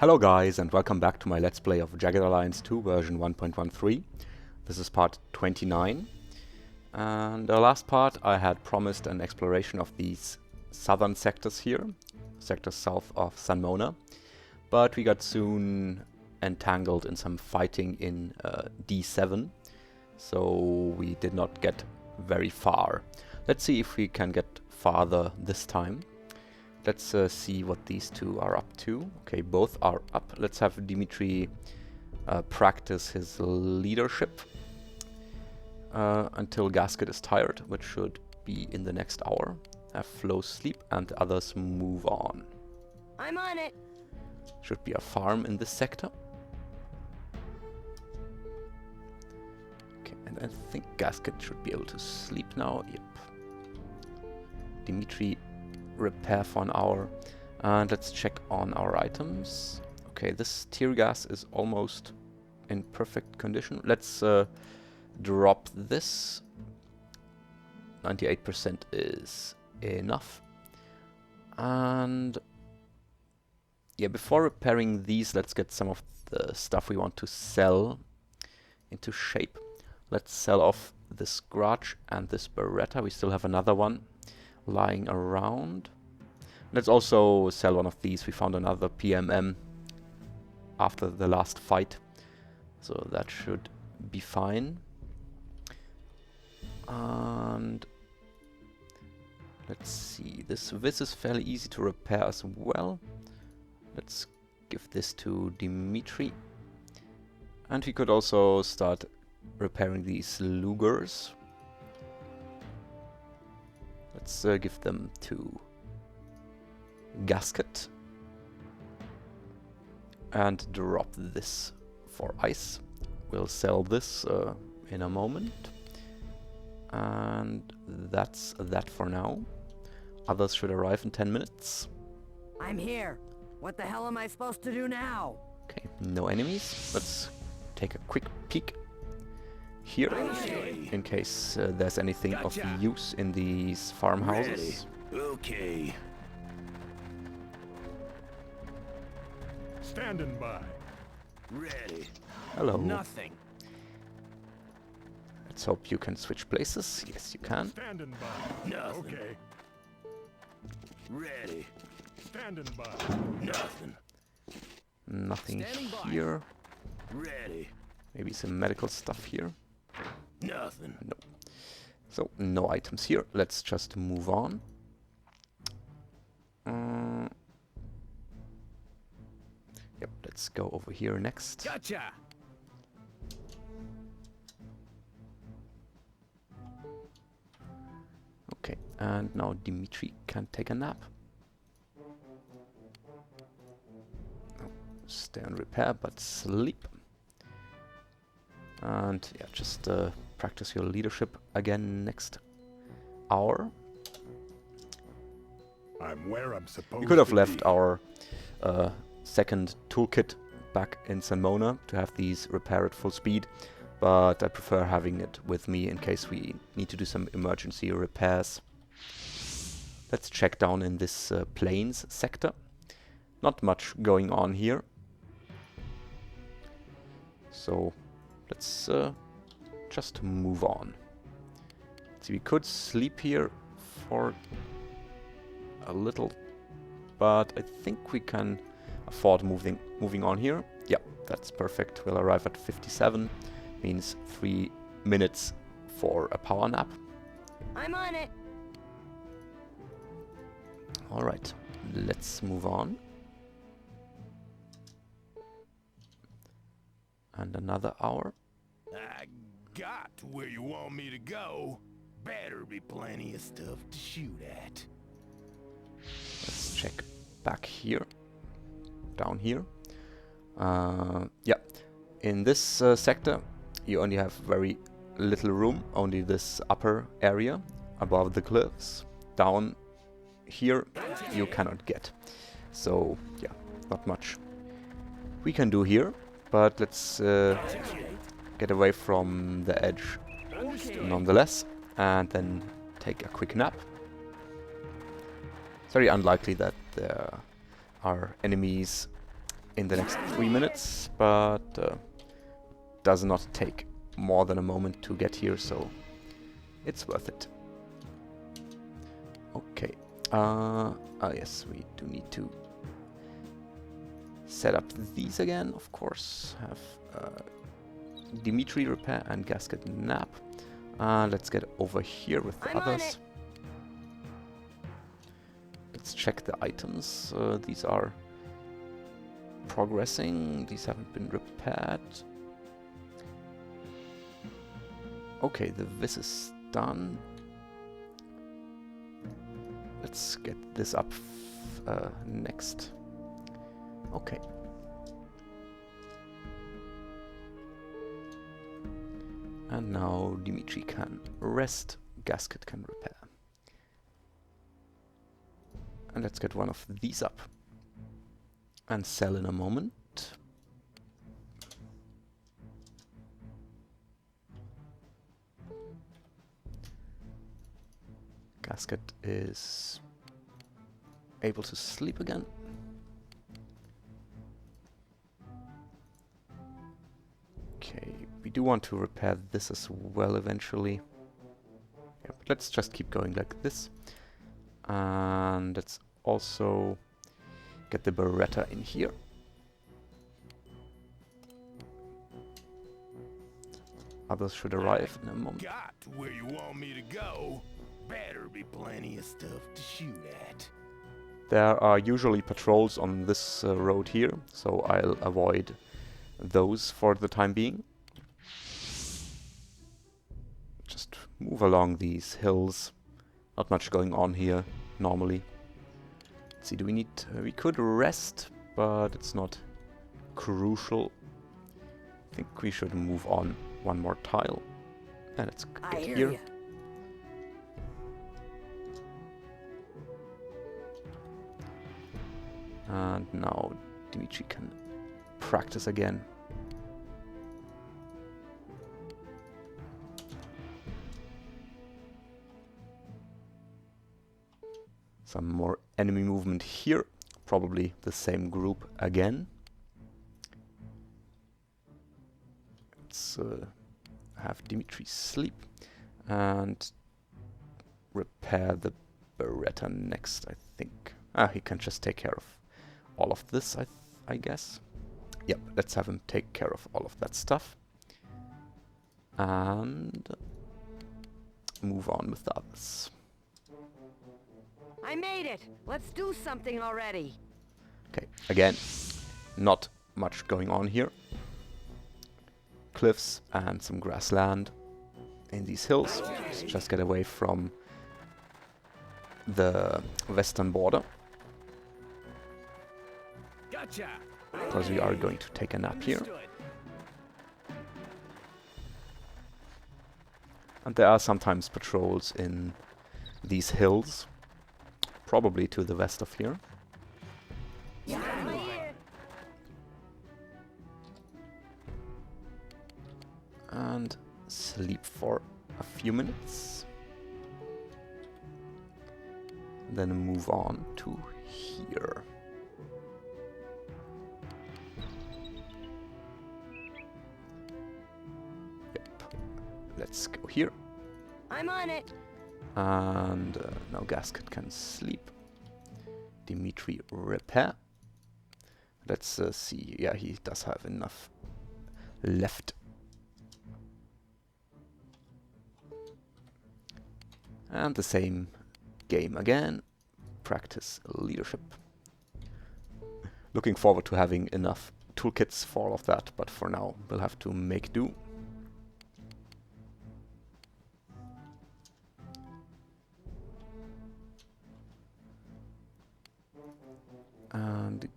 Hello guys, and welcome back to my Let's Play of Jagged Alliance 2 version 1.13. This is part 29. And the last part I had promised an exploration of these southern sectors here, sectors south of San Mona. But we got soon entangled in some fighting in D7, so we did not get very far. Let's see if we can get farther this time. Let's see what these two are up to. Okay, both are up. Let's have Dimitri practice his leadership until Gasket is tired, which should be in the next hour. Have Flo sleep and the others move on. I'm on it. Should be a farm in this sector. Okay, and I think Gasket should be able to sleep now. Yep. Dimitri repair for an hour, and let's check on our items. Okay, this tear gas is almost in perfect condition. Let's drop this. 98% is enough. And yeah, before repairing these, let's get some of the stuff we want to sell into shape. Let's sell off this Grudge and this Beretta. We still have another one lying around. Let's also sell one of these. We found another PMM after the last fight, so that should be fine. And let's see, this is fairly easy to repair as well. Let's give this to Dimitri, and we could also start repairing these Lugers. Let's give them to Gasket and drop this for ice. We'll sell this in a moment, and that's that for now. Others should arrive in 10 minutes. I'm here. What the hell am I supposed to do now? Okay, no enemies. Let's take a quick peek here in case there's anything of use in these farmhouses. Okay. Standing by. Ready. Hello. Nothing. Let's hope you can switch places. Yes, you can. Standing by. Nothing. Okay. Ready. Standing by. Nothing. Nothing Standing by. here. Ready. Maybe some medical stuff here. Nothing. No. So, no items here. Let's just move on. Yep, let's go over here next. Gotcha. Okay, and now Dimitri can take a nap. Oh, stay on repair, but sleep. And yeah, just practice your leadership again next hour. I'm where I'm supposed to be. We could have left our second toolkit back in San Mona to have these repair at full speed, but I prefer having it with me in case we need to do some emergency repairs. Let's check down in this plains sector. Not much going on here, so let's just move on. So we could sleep here for a little, but I think we can afford moving on here. Yeah, that's perfect. We'll arrive at 57, means 3 minutes for a power nap. I'm on it. Alright, let's move on. And another hour. I got to where you want me to go. Better be plenty of stuff to shoot at. Let's check back here. Down here. Yeah, in this sector you only have very little room, only this upper area above the cliffs. Down here you cannot get, so yeah, not much we can do here, but let's get away from the edge nonetheless, and then take a quick nap. It's very unlikely that there are enemies in the next 3 minutes, but does not take more than a moment to get here, so it's worth it. Okay. Yes, we do need to set up these again, of course. Have Dimitri repair and Gasket nap. Let's get over here with the others. Let's check the items. These are progressing. These haven't been repaired. Okay, the vis is done. Let's get this up next. Okay. And now Dimitri can rest, Gasket can repair. And let's get one of these up and sell in a moment. Gasket is able to sleep again. Okay, we do want to repair this as well eventually. Yeah, but let's just keep going like this. And let's also get the Beretta in here. Others should arrive in a moment. Got to where you want me to go. Better be plenty of stuff to shoot at. There are usually patrols on this road here, so I'll avoid those for the time being. Just move along these hills. Not much going on here normally. Let's see, do we need... we could rest, but it's not crucial. I think we should move on one more tile. And let's get here. Ya. And now Dimitri can practice again. Some more enemy movement here. Probably the same group again. Let's have Dimitri sleep and repair the Beretta next, I think. He can just take care of all of this, I guess. Yep, let's have him take care of all of that stuff. And move on with the others. I made it. Let's do something already. Okay, again, not much going on here. Cliffs and some grassland in these hills. Let's just get away from the western border. Gotcha. Because we are going to take a nap here. And there are sometimes patrols in these hills. Probably to the west of here. And sleep for a few minutes. Then move on to here. Yep. Let's go here. I'm on it. And now Gasket can sleep. Dimitri repair. Let's see. Yeah, he does have enough left. And the same game again. Practice leadership. Looking forward to having enough toolkits for all of that, but for now we'll have to make do. And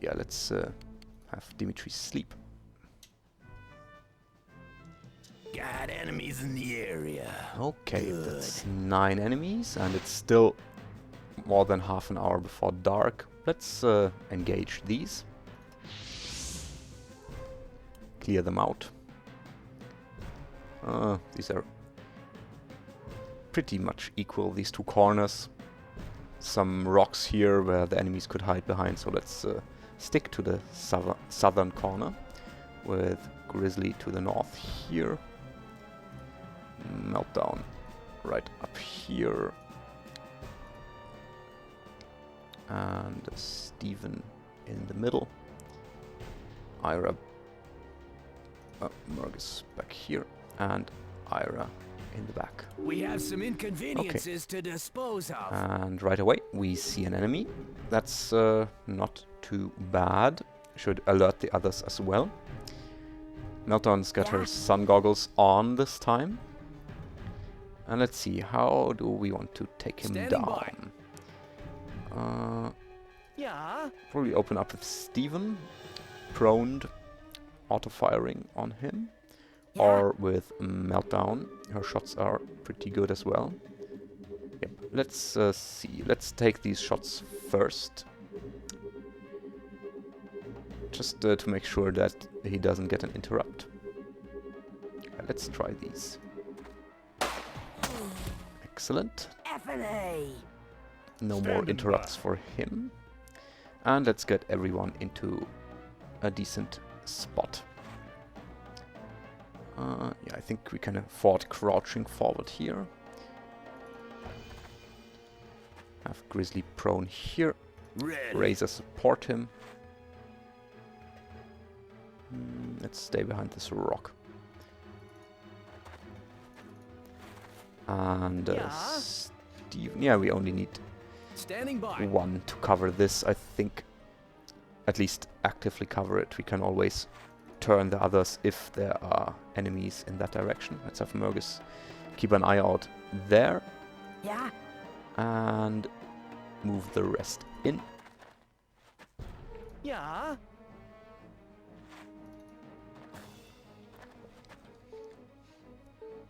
yeah, let's have Dimitri sleep. Got enemies in the area. Okay, Good. that's 9 enemies, and it's still more than half an hour before dark. Let's engage these. Clear them out. These are pretty much equal, these two corners. Some rocks here where the enemies could hide behind, so let's stick to the southern corner, with Grizzly to the north here. Meltdown right up here. And Steven in the middle. Ira, Murgus back here, and Ira in the back. We have some inconveniences to dispose of. And right away we see an enemy. That's not too bad. Should alert the others as well. Meltdown's got her sun goggles on this time. And let's see, how do we want to take him down? Probably open up with Steven, proned, auto-firing on him, or with Meltdown. Her shots are pretty good as well. Yep. Let's see. Let's take these shots first, just to make sure that he doesn't get an interrupt. Let's try these. Excellent. No more interrupts for him. And let's get everyone into a decent spot. Yeah, I think we can afford crouching forward here. Have Grizzly prone here. Razor support him. Let's stay behind this rock. And Steven, yeah, we only need one to cover this. I think at least actively cover it. We can always turn the others if there are enemies in that direction. Let's have Murgus keep an eye out there. Yeah. And move the rest in. Yeah.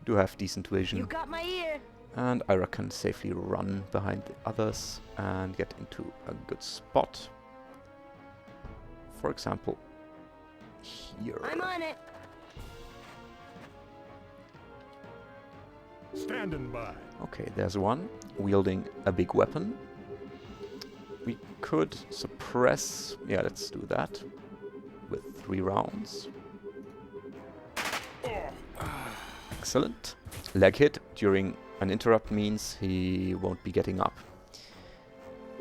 Do have decent vision. You got my ear. And Ira can safely run behind the others and get into a good spot. For example, here. I'm on it. Standing by. Okay, there's one wielding a big weapon. We could suppress. Yeah, let's do that with 3 rounds. Excellent. Leg hit during an interrupt means he won't be getting up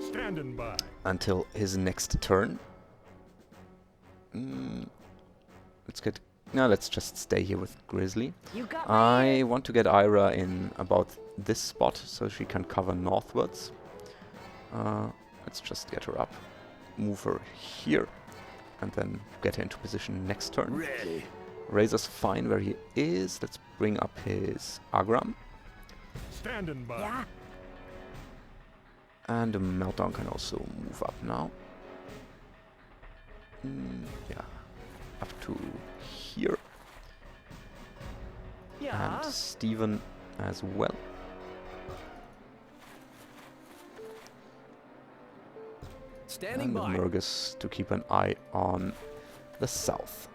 Standing by. until his next turn. Let's just stay here with Grizzly. You got my I ear. want to get Ira in about this spot so she can cover northwards. Let's just get her up, move her here, and then get her into position next turn. Ready. Razor's fine where he is. Let's bring up his Agram. Standing by. Yeah. And Meltdown can also move up now. Yeah, up to here. Yeah. And Steven as well. Standing And by. Murgus to keep an eye on the south.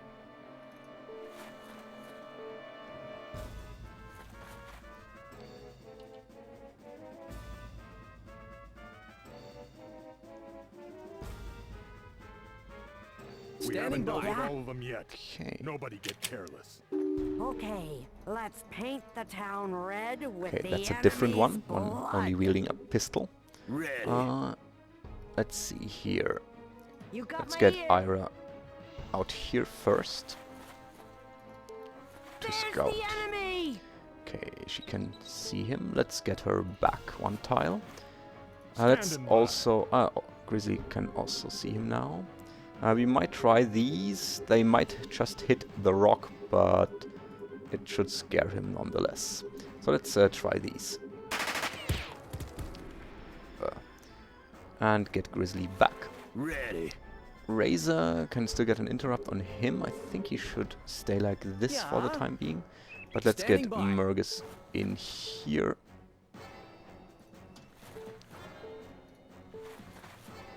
We Standing haven't dealt by. with all of them yet. Okay. Nobody get careless. Okay, let's paint the town red with Okay, the that's a different enemy's one. blood. Only wielding a pistol. Ready. Let's see here. You got Let's my get ear. Ira out here first to There's scout. the enemy. Okay, she can see him. Let's get her back 1 tile. Let's Standing by. also... Grizzly can also see him now. We might try these. They might just hit the rock, but it should scare him nonetheless. So let's try these. And get Grizzly back. Ready. Razor can still get an interrupt on him. I think he should stay like this for the Yeah. time being. But let's Standing get by. Murgus in here.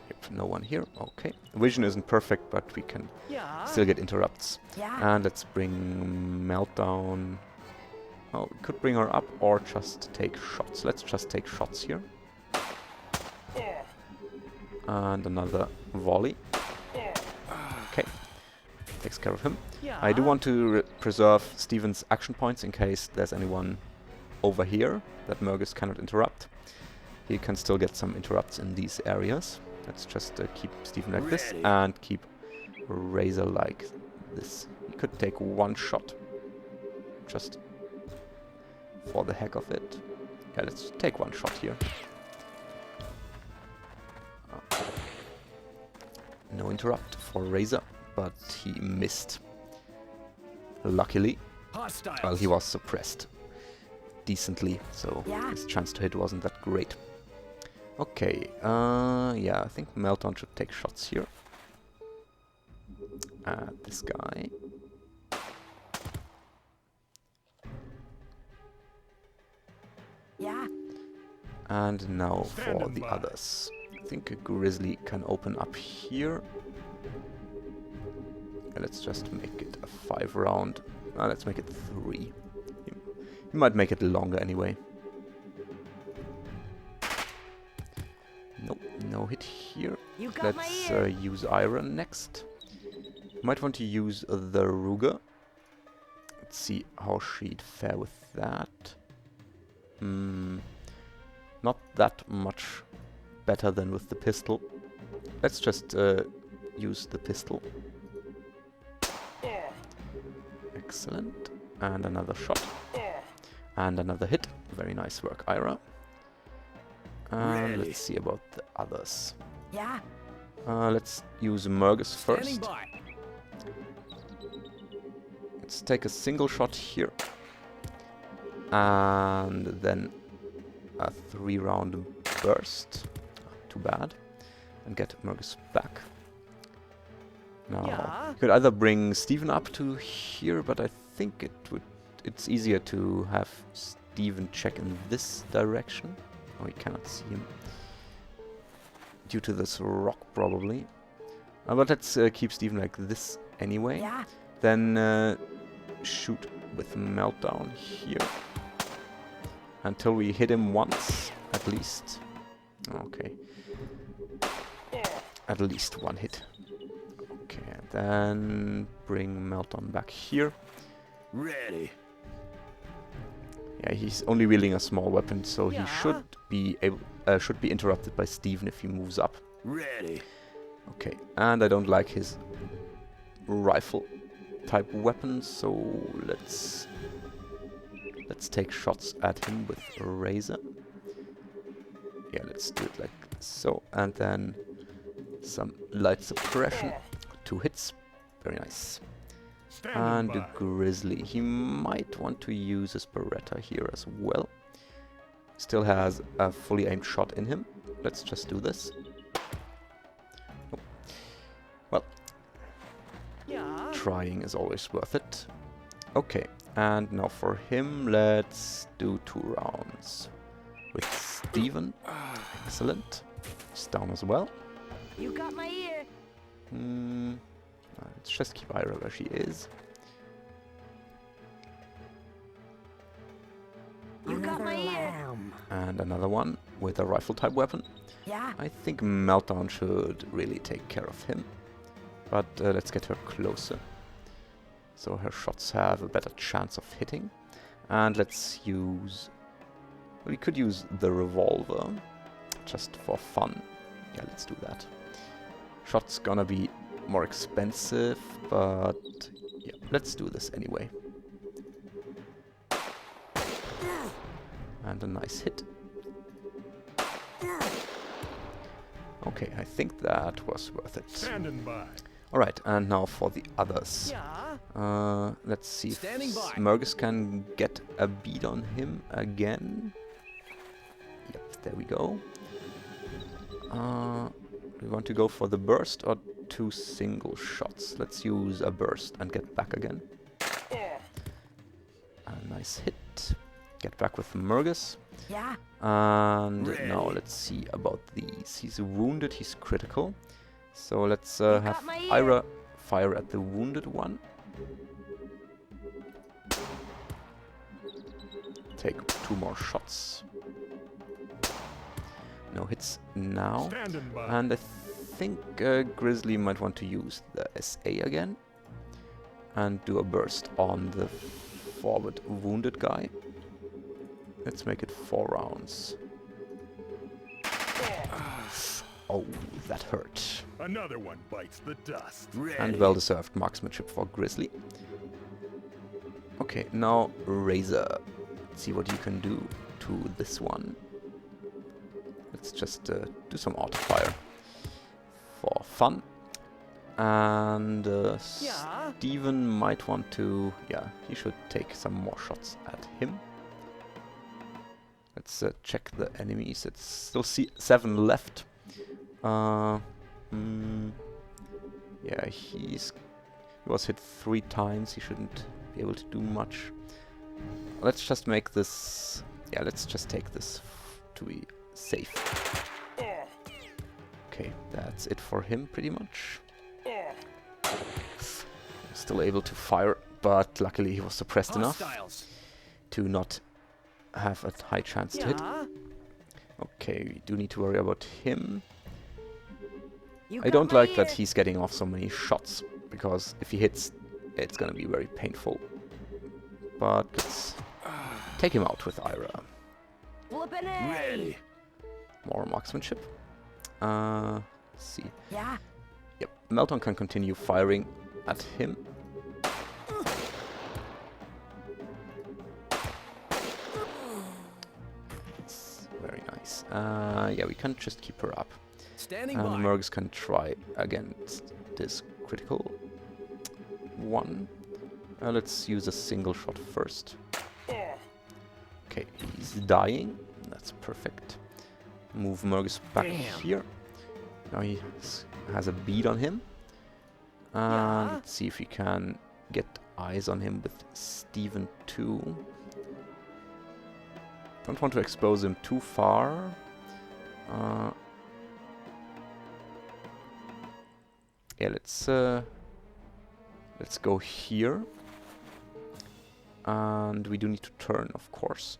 Yep, no one here. Okay. Vision isn't perfect, but we can Yeah. still get interrupts. Yeah. And let's bring Meltdown. Oh, we could bring her up or just take shots. Let's just take shots here. And another volley. takes care of him. Yeah. I do want to preserve Steven's action points in case there's anyone over here that Mergus cannot interrupt. He can still get some interrupts in these areas. Let's just keep Steven like this and keep Razor like this. He could take one shot just for the heck of it. Yeah, let's take one shot here. No interrupt for Razor, but he missed. Luckily, Hostiles. well, he was suppressed decently, so Yeah. his chance to hit wasn't that great. Okay, yeah, I think Meltdown should take shots here. At this guy. Yeah. And now for Standing the by. others. I think a Grizzly can open up here. Let's just make it a 5 round. Let's make it 3. You might make it longer anyway. Nope, no hit here. You got my Let's ear. use Iron next. Might want to use the Ruger. Let's see how she'd fare with that. Not that much better than with the pistol. Let's just use the pistol. Excellent. And another shot. And another hit. Very nice work, Ira. Ready. Let's see about the others. Yeah. Let's use Mergus Standing first. by. Let's take a single shot here. And then a 3-round burst. Too bad. And get Mergus back. Now, Yeah. you could either bring Steven up to here, but I think it's easier to have Steven check in this direction. Oh, you cannot see him. Due to this rock, probably. But let's keep Steven like this anyway. Yeah. Then shoot with Meltdown here. Until we hit him once, at least. Okay. At least one hit. Okay, then bring Meltdown back here. Ready. Yeah, he's only wielding a small weapon, so Yeah. he should be interrupted by Steven if he moves up. Ready. Okay, and I don't like his rifle type weapon, so let's take shots at him with a razor. Yeah, let's do it like so, and then some light suppression. 2 hits, very nice. Standing And by. a Grizzly. He might want to use his Beretta here as well. Still has a fully aimed shot in him. Let's just do this. Oh. Well, Yeah. trying is always worth it. Okay, and now for him, let's do 2 rounds. With Steven. Excellent. He's down as well. You got my ear. Let's just keep Ira where she is. You got my ear. And another one with a rifle type weapon. Yeah. I think Meltdown should really take care of him. But let's get her closer. So her shots have a better chance of hitting. And let's use... We could use the revolver. Just for fun. Yeah, let's do that. Shot's gonna be more expensive, but... Yeah, let's do this anyway. And a nice hit. Okay, I think that was worth it. Standing by. Alright, and now for the others. Yeah. Let's see if Standing by. Mergus can get a beat on him again. Yep, there we go. We want to go for the burst or 2 single shots. Let's use a burst and get back again. A nice hit. Get back with Mergus. Yeah. And Ready. now let's see about these. He's wounded, he's critical. So let's got have my ear. Ira fire at the wounded one. Take 2 more shots. No hits now. Standing by. And I think Grizzly might want to use the SA again. and do a burst on the forward wounded guy. Let's make it 4 rounds. Oh, that hurt. Another one bites the dust. Ready. And well-deserved marksmanship for Grizzly. Okay, now Razor. Let's see what you can do to this one. Let's just do some auto fire for fun. And Yeah. Steven might want to... Yeah, he should take some more shots at him. Let's check the enemies. It's still 7 left. Yeah, he was hit 3 times. He shouldn't be able to do much. Let's just make this... Yeah, let's just take this to be safe. Okay, that's it for him pretty much. Still able to fire, but luckily he was suppressed enough Hostiles. to not have a high chance to hit. Yeah. Okay, we do need to worry about him. You I got don't my like that ear. he's getting off so many shots, because if he hits, it's gonna be very painful. But let's take him out with Ira. Flippin' A. Ready. More marksmanship. Let's see. Yeah. Yep, Melton can continue firing at him. It's very nice. Yeah, we can just keep her up. Standing And by. Mergs can try against this critical one. Let's use a single shot first. Okay, he's dying. That's perfect. Move Mergs back Damn. here. Now he has a bead on him. Yeah. Let's see if we can get eyes on him with Steven too. Don't want to expose him too far. Yeah, let's go here. And we do need to turn, of course.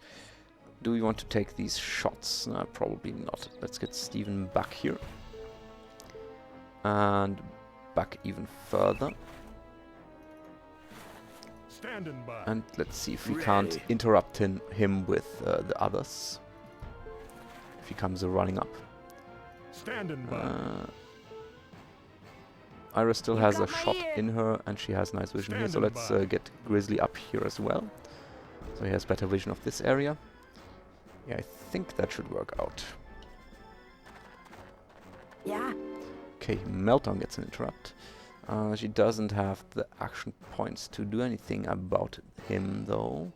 Do we want to take these shots? Probably not. Let's get Steven back here. And back even further. Standing by. And let's see if we can't Ready. interrupt him with the others. If he comes running up. Standing by. Ira still You has a got my shot ear. in her, and she has nice vision here. So Standing let's by. get Grizzly up here as well. So he has better vision of this area. Yeah, I think that should work out. Yeah. Okay, Meltdown gets an interrupt. She doesn't have the action points to do anything about him, though.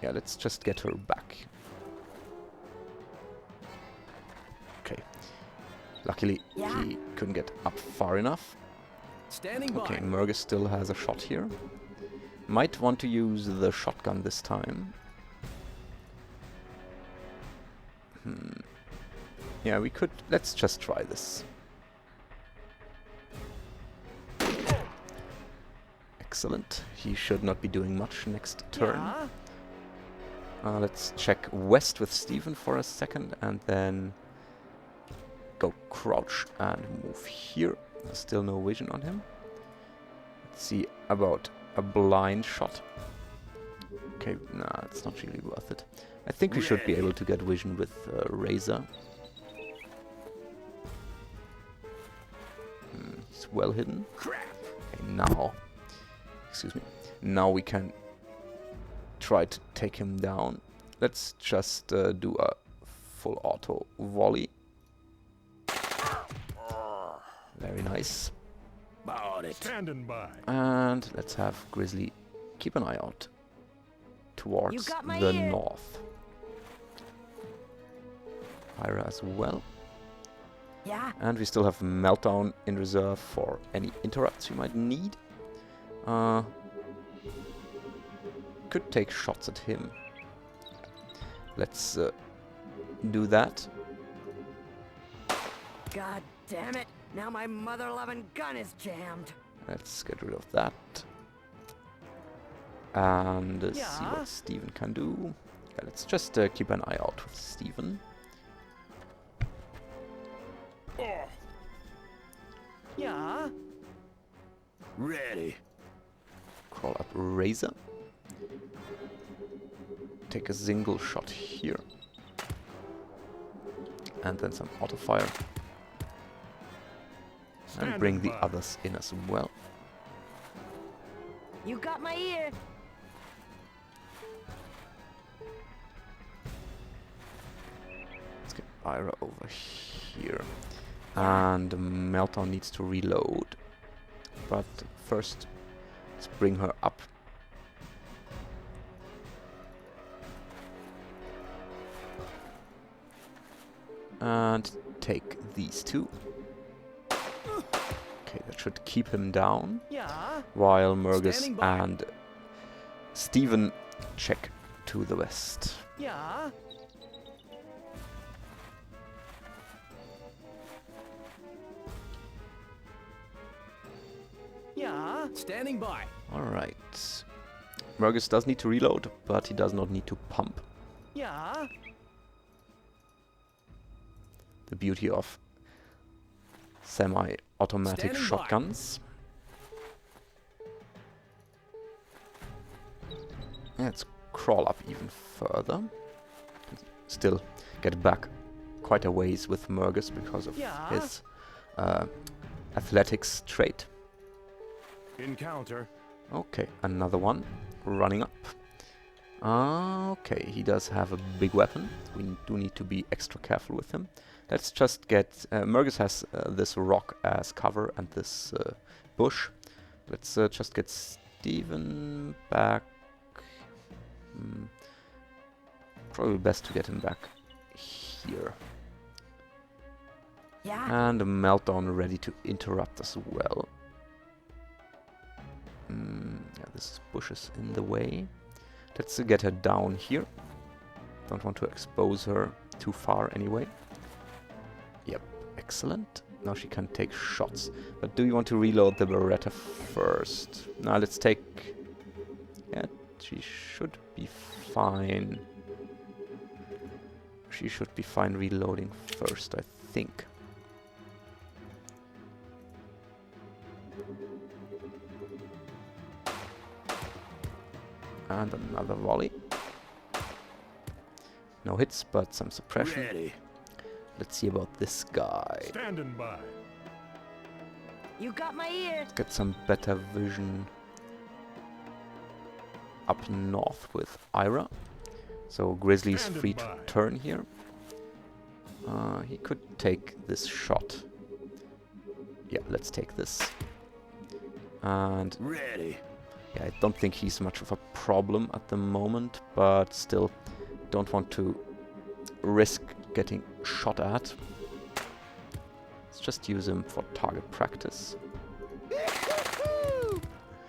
Yeah, let's just get her back. Okay. Luckily, Yeah. he couldn't get up far enough. Standing by. Okay, Mergus still has a shot here. Might want to use the shotgun this time. Yeah, we could... Let's just try this. Excellent. He should not be doing much next turn. Yeah. Let's check west with Steven for a second and then go crouch and move here. Still no vision on him. Let's see about a blind shot. Okay, nah, it's not really worth it. I think we should be Ready. able to get vision with Razor. He's well hidden. Crap. Okay, now... Excuse me. Now we can try to take him down. Let's just do a full auto volley. Very nice. Bought it. Standing by. And let's have Grizzly keep an eye out towards got my the ear. north. Ira as well. Yeah. And we still have Meltdown in reserve for any interrupts we might need. Could take shots at him. Let's do that. God damn it. Now my mother-loving gun is jammed. Let's get rid of that. And see Yeah. what Steven can do. Yeah, let's just keep an eye out with Steven. Yeah. Ready. Crawl up Razor. Take a single shot here. And then some auto fire. And bring the others in as well. You got my ear. Let's get Ira over here. And Meltdown needs to reload. But first, let's bring her up. And take these two. Okay, that should keep him down. Yeah. While Mergus Standing by. and Steven check to the west. Yeah. Yeah. Standing by. Alright. Mergus does need to reload, but he does not need to pump. Yeah. The beauty of semi-automatic Standing by. shotguns. Let's crawl up even further. Still get back quite a ways with Mergus because of Yeah. his athletics trait. Encounter. Okay, another one running up. Okay, he does have a big weapon. We do need to be extra careful with him. Let's just get... Mergus has this rock as cover and this bush. Let's just get Steven back. Probably best to get him back here. Yeah. And a Meltdown ready to interrupt as well. Yeah, this bush is in the way. Let's get her down here. Don't want to expose her too far anyway. Yep, excellent. Now she can take shots. But do you want to reload the Beretta first? Now let's take... Yeah, she should be fine. She should be fine reloading first, I think. And another volley. No hits, but some suppression. Ready. Let's see about this guy. Standing by. You got my ear. Get some better vision up north with Ira. So Grizzly's Standing free to by. turn here. He could take this shot. Yeah, let's take this. And Ready. yeah, I don't think he's much of a problem at the moment, but still don't want to risk getting shot at. Let's just use him for target practice.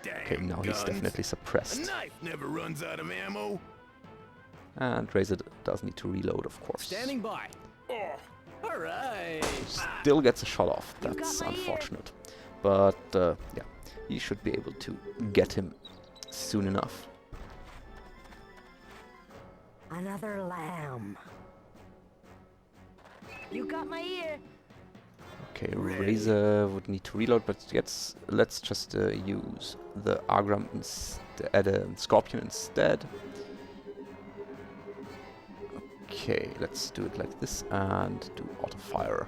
Okay, Damn now he's guns. definitely A suppressed. knife never runs out of ammo. And Razor does need to reload, of course. Standing by. Oh, All right. Still gets a shot off. You got That's my ear. unfortunate. But yeah, you should be able to get him soon enough. Another lamb. You got my ear. Okay, Ready. Razor would need to reload, but let's just use the Agram Scorpion instead. Okay, let's do it like this and do auto fire.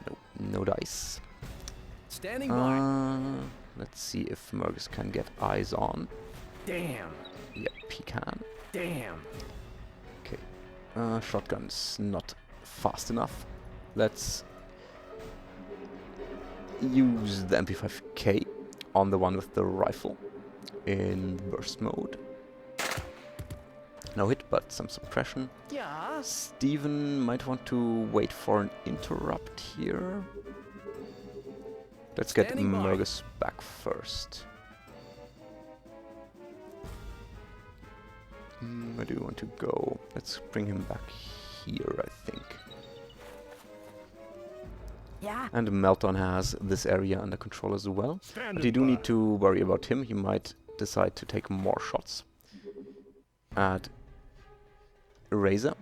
No, no dice. Standing by. Let's see if Mergus can get eyes on. Damn. Yep, he can. Damn. Okay, shotgun's not fast enough. Let's use the MP5K on the one with the rifle in burst mode. No hit, but some suppression. Yeah. Steven might want to wait for an interrupt here. Let's get Standing by. Mergus back first. Where do you want to go? Let's bring him back here, I think. Yeah. And Meltdown has this area under control as well. But Standing you do by. need to worry about him. He might decide to take more shots. Add Razor.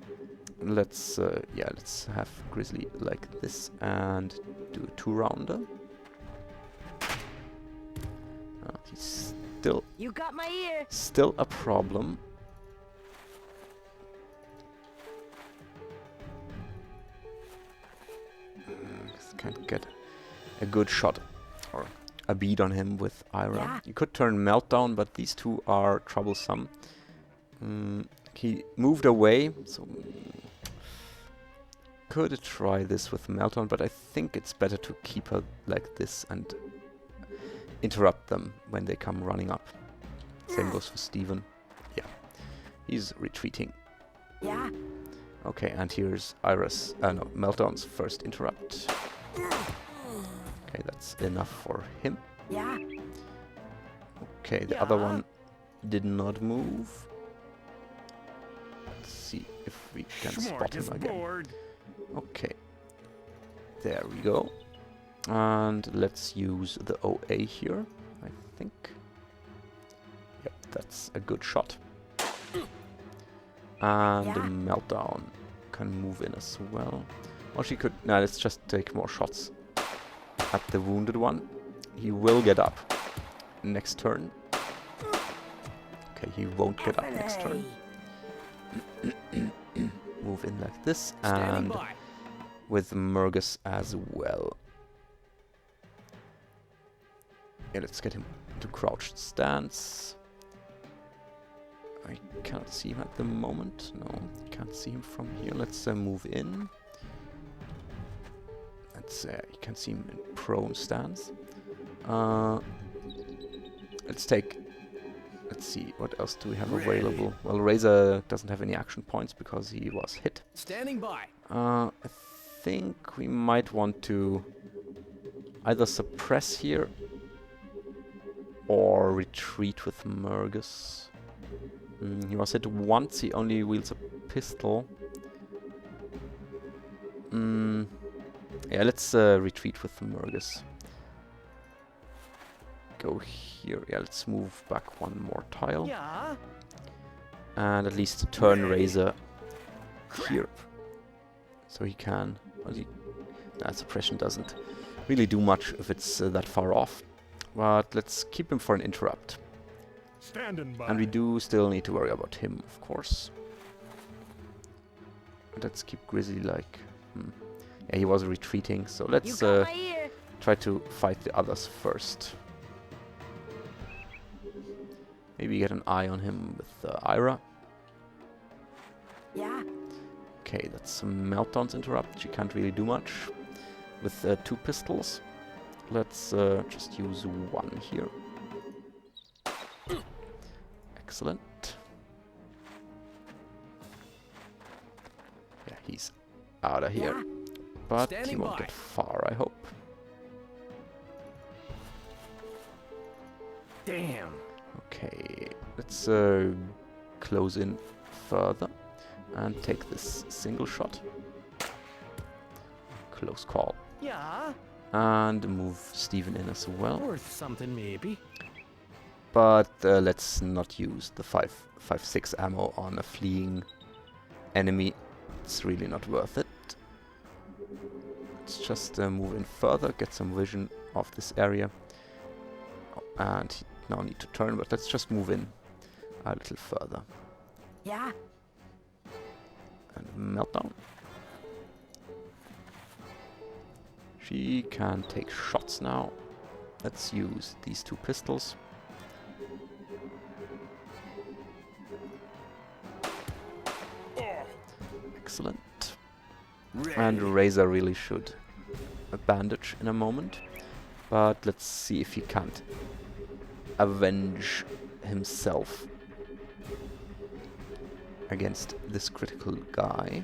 Let's let's have Grizzly like this and do a 2-rounder. He's You got my ear. still a problem. Just can't get a good shot or a beat on him with Ira. Yeah. You could turn Meltdown, but these two are troublesome. He moved away, so could try this with Meltdown, but I think it's better to keep her like this and interrupt them when they come running up. Same goes for Steven. Yeah, he's retreating. Yeah. Okay, and here's Ira's, no, Meltdown's first interrupt. Okay, that's enough for him. Yeah. Okay, the other one did not move. Let's see if we can spot him again. Smorgasbord. Okay, there we go. And let's use the OA here, I think. Yep, that's a good shot. And the Meltdown can move in as well. Or she could... No, let's just take more shots at the wounded one. He will get up next turn. Okay, he won't get up next turn. Move in like this, and with Murgus as well. Yeah, let's get him into crouched stance. I cannot see him at the moment. No, can't see him from here. Let's move in. Let's you can see him in prone stance. Let's take... Let's see, what else do we have available? Well, Razor doesn't have any action points because he was hit. Standing by. I think we might want to either suppress here or retreat with Murgus. He was hit once, he only wields a pistol. Yeah, let's retreat with Murgus. Go here. Yeah, let's move back one more tile. Yeah. And at least turn Razor here. So he can... Well, suppression doesn't really do much if it's that far off. But let's keep him for an interrupt. Standing by. And we do still need to worry about him, of course. And let's keep Grizzly like... Yeah, he was retreating, so let's try to fight the others first. Maybe get an eye on him with Ira. Yeah. Okay, that's some Meltdown's interrupt. She can't really do much with 2 pistols. Let's just use one here. Excellent. Yeah, he's out of here. But he won't get far, I hope. Damn. Okay, let's close in further and take this single shot. Close call. Yeah. And move Steven in as well. Worth something, maybe. But let's not use the 5.56 ammo on a fleeing enemy. It's really not worth it. Let's just move in further, get some vision of this area. And he now need to turn, but let's just move in a little further. Yeah. And Meltdown. She can take shots now. Let's use these 2 pistols. Excellent. And Razor really should bandage in a moment. But let's see if he can't avenge himself against this critical guy.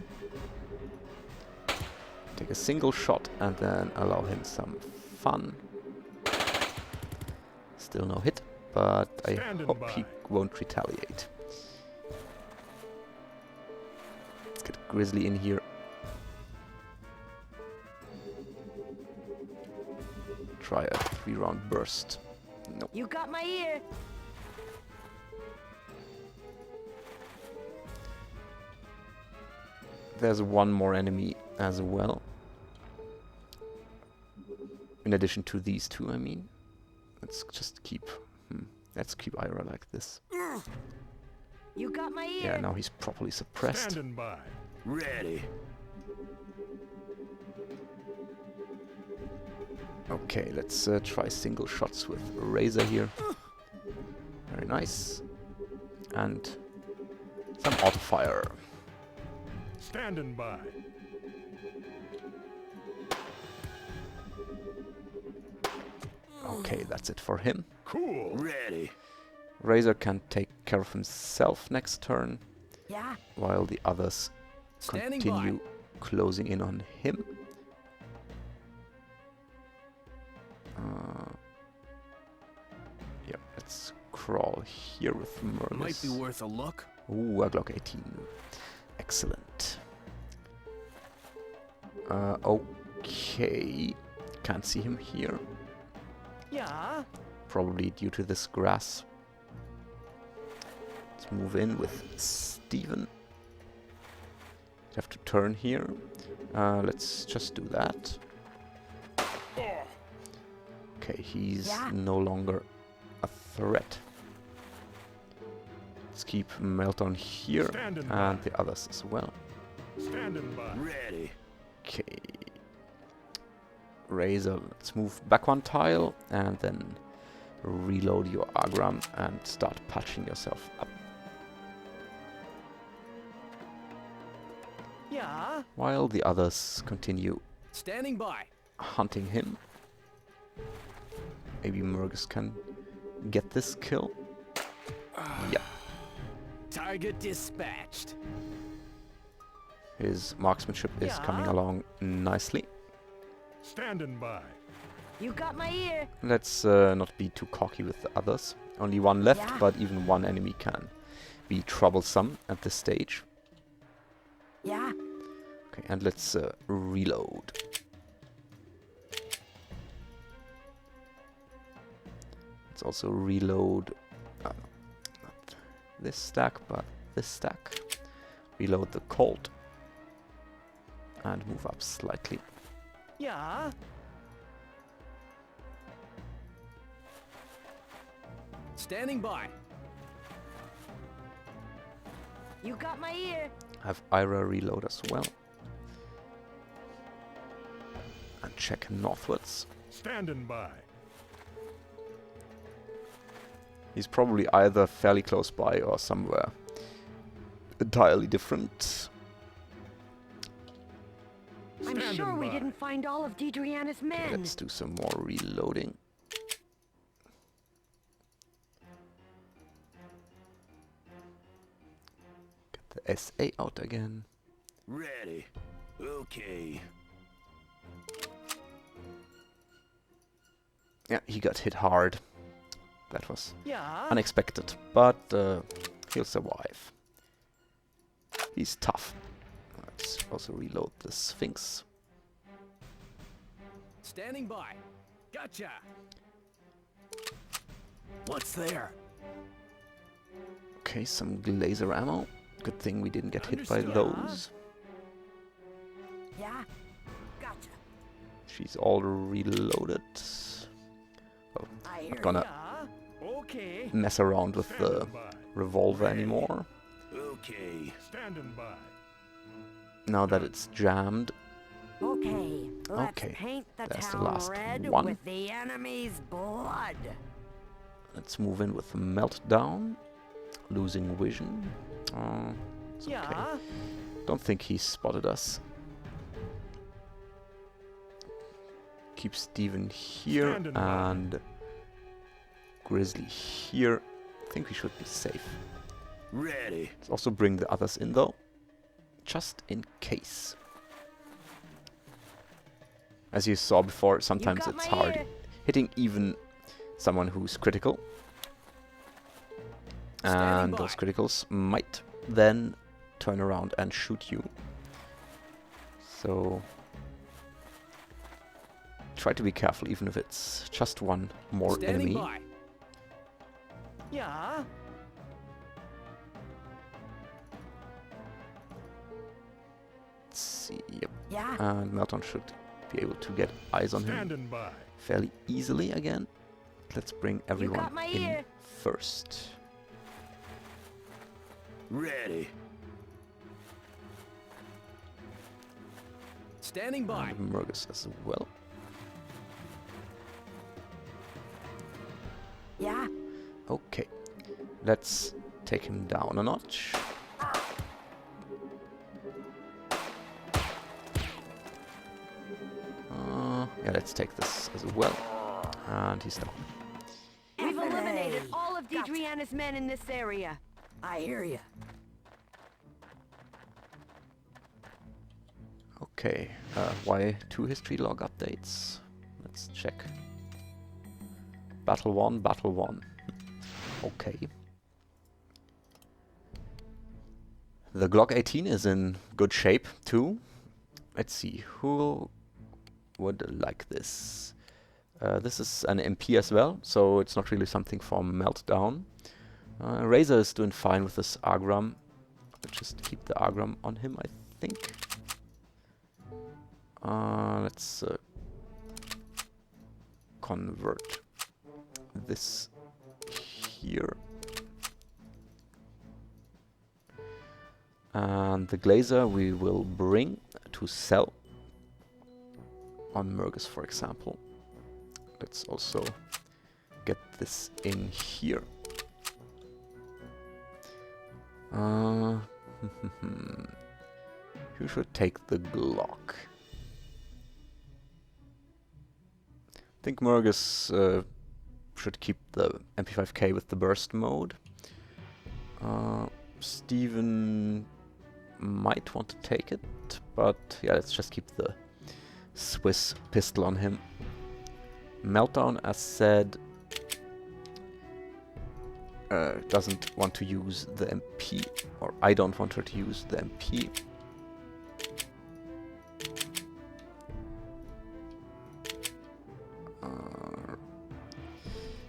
Take a single shot and then allow him some fun. Still no hit, but I hope he won't retaliate. Let's get Grizzly in here. Try a 3-round burst. Nope. You got my ear. There's one more enemy as well. In addition to these 2, I mean. Let's just keep Let's keep Ira like this. You got my ear. Yeah, now he's properly suppressed. Standing by. Ready. Okay, let's try single shots with Razor here. Very nice. And some auto fire. Standing by. Okay, that's it for him. Cool. Ready. Razor can take care of himself next turn, Yeah. while the others Standing continue by. closing in on him. Yeah, let's crawl here with Might Merlis. be worth a look. Ooh, a Glock 18. Excellent. Okay. Can't see him here. Yeah. Probably due to this grass. Let's move in with Steven. Have to turn here. Let's just do that. Okay, he's no longer a threat. Let's keep Meltdown here Standing and by. the others as well. Standing by. Ready. Okay. Razor, let's move back one tile and then reload your Agram and start patching yourself up. Yeah. While the others continue Standing by. hunting him. Maybe Murgus can get this kill. Yep. Target dispatched. His marksmanship is coming Yeah. along nicely. Standing by. You got my ear. Let's not be too cocky with the others. Only one left, Yeah. but even one enemy can be troublesome at this stage. Yeah. Okay, and let's reload. Let's also reload not this stack, but this stack. Reload the Colt and move up slightly. Yeah. Standing by. You got my ear. Have Ira reload as well. And check northwards. Standing by. He's probably either fairly close by or somewhere entirely different. I'm Standing sure we by. didn't find all of Deidreana's Okay, men. let's do some more reloading. Get the SA out again. Ready. Okay. Yeah, he got hit hard. That was Yeah. unexpected, but he'll survive. He's tough. Let's also reload the Sphinx. Standing by. Gotcha. What's there? Okay, some laser ammo. Good thing we didn't get hit by Understood. those. Yeah. Gotcha. She's all reloaded. Oh, I hear not gonna Yeah. Okay. mess around with the Standing by. revolver anymore. Okay. Standing by. Now that it's jammed. Okay. Let's Okay, paint the that's the town last red one. with the enemy's blood. Let's move in with Meltdown. Losing vision. It's okay. Yeah. Don't think he spotted us. Keep Steven here Standing by. and Grizzly here. I think we should be safe. Ready. Let's also bring the others in though, just in case. As you saw before, sometimes got it's my hard ear. hitting even someone who's critical. Standing And by. those criticals might then turn around and shoot you. So try to be careful, even if it's just one more Standing enemy. by. Yeah. Let's see, yep. Yeah. And Melton should be able to get eyes on him Standing by. fairly easily again. let's bring everyone my in ear. first. Ready. Standing by. And Murgus as well. Yeah? Okay, let's take him down a notch. Yeah, let's take this as well. And he's down. We've eliminated all of Deidreana's men in this area. I hear you. Okay, why 2 history log updates? Let's check. Battle 1, Battle 1. Okay. The Glock 18 is in good shape too. Let's see, who would like this? This is an MP as well, so it's not really something for Meltdown. Razor is doing fine with this Agram. Let's just keep the Agram on him, I think. Let's convert this here. And the Glazer we will bring to sell on Murgus, for example. Let's also get this in here. Who should take the Glock? I think Murgus should keep the MP5K with the burst mode. Steven might want to take it, but yeah, let's just keep the Swiss pistol on him. Meltdown, as said, doesn't want to use the MP, or I don't want her to use the MP.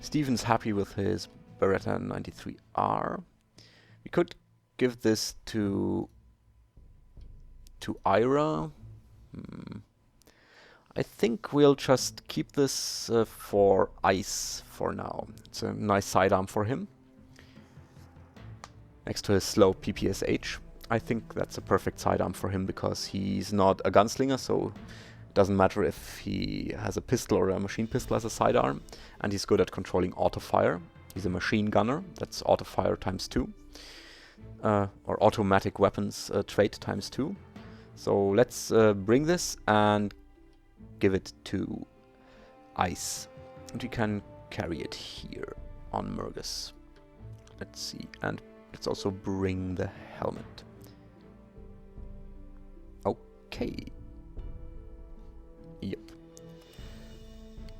Steven's happy with his Beretta 93R. We could give this to Ira. I think we'll just keep this for Ice for now. It's a nice sidearm for him. Next to his slow PPSH. I think that's a perfect sidearm for him because he's not a gunslinger, so it doesn't matter if he has a pistol or a machine pistol as a sidearm. And he's good at controlling auto fire. He's a machine gunner, that's auto fire ×2. Or automatic weapons trait ×2. So let's bring this and give it to Ice. And we can carry it here on Murgus. Let's see, and let's also bring the helmet. Okay. Yep.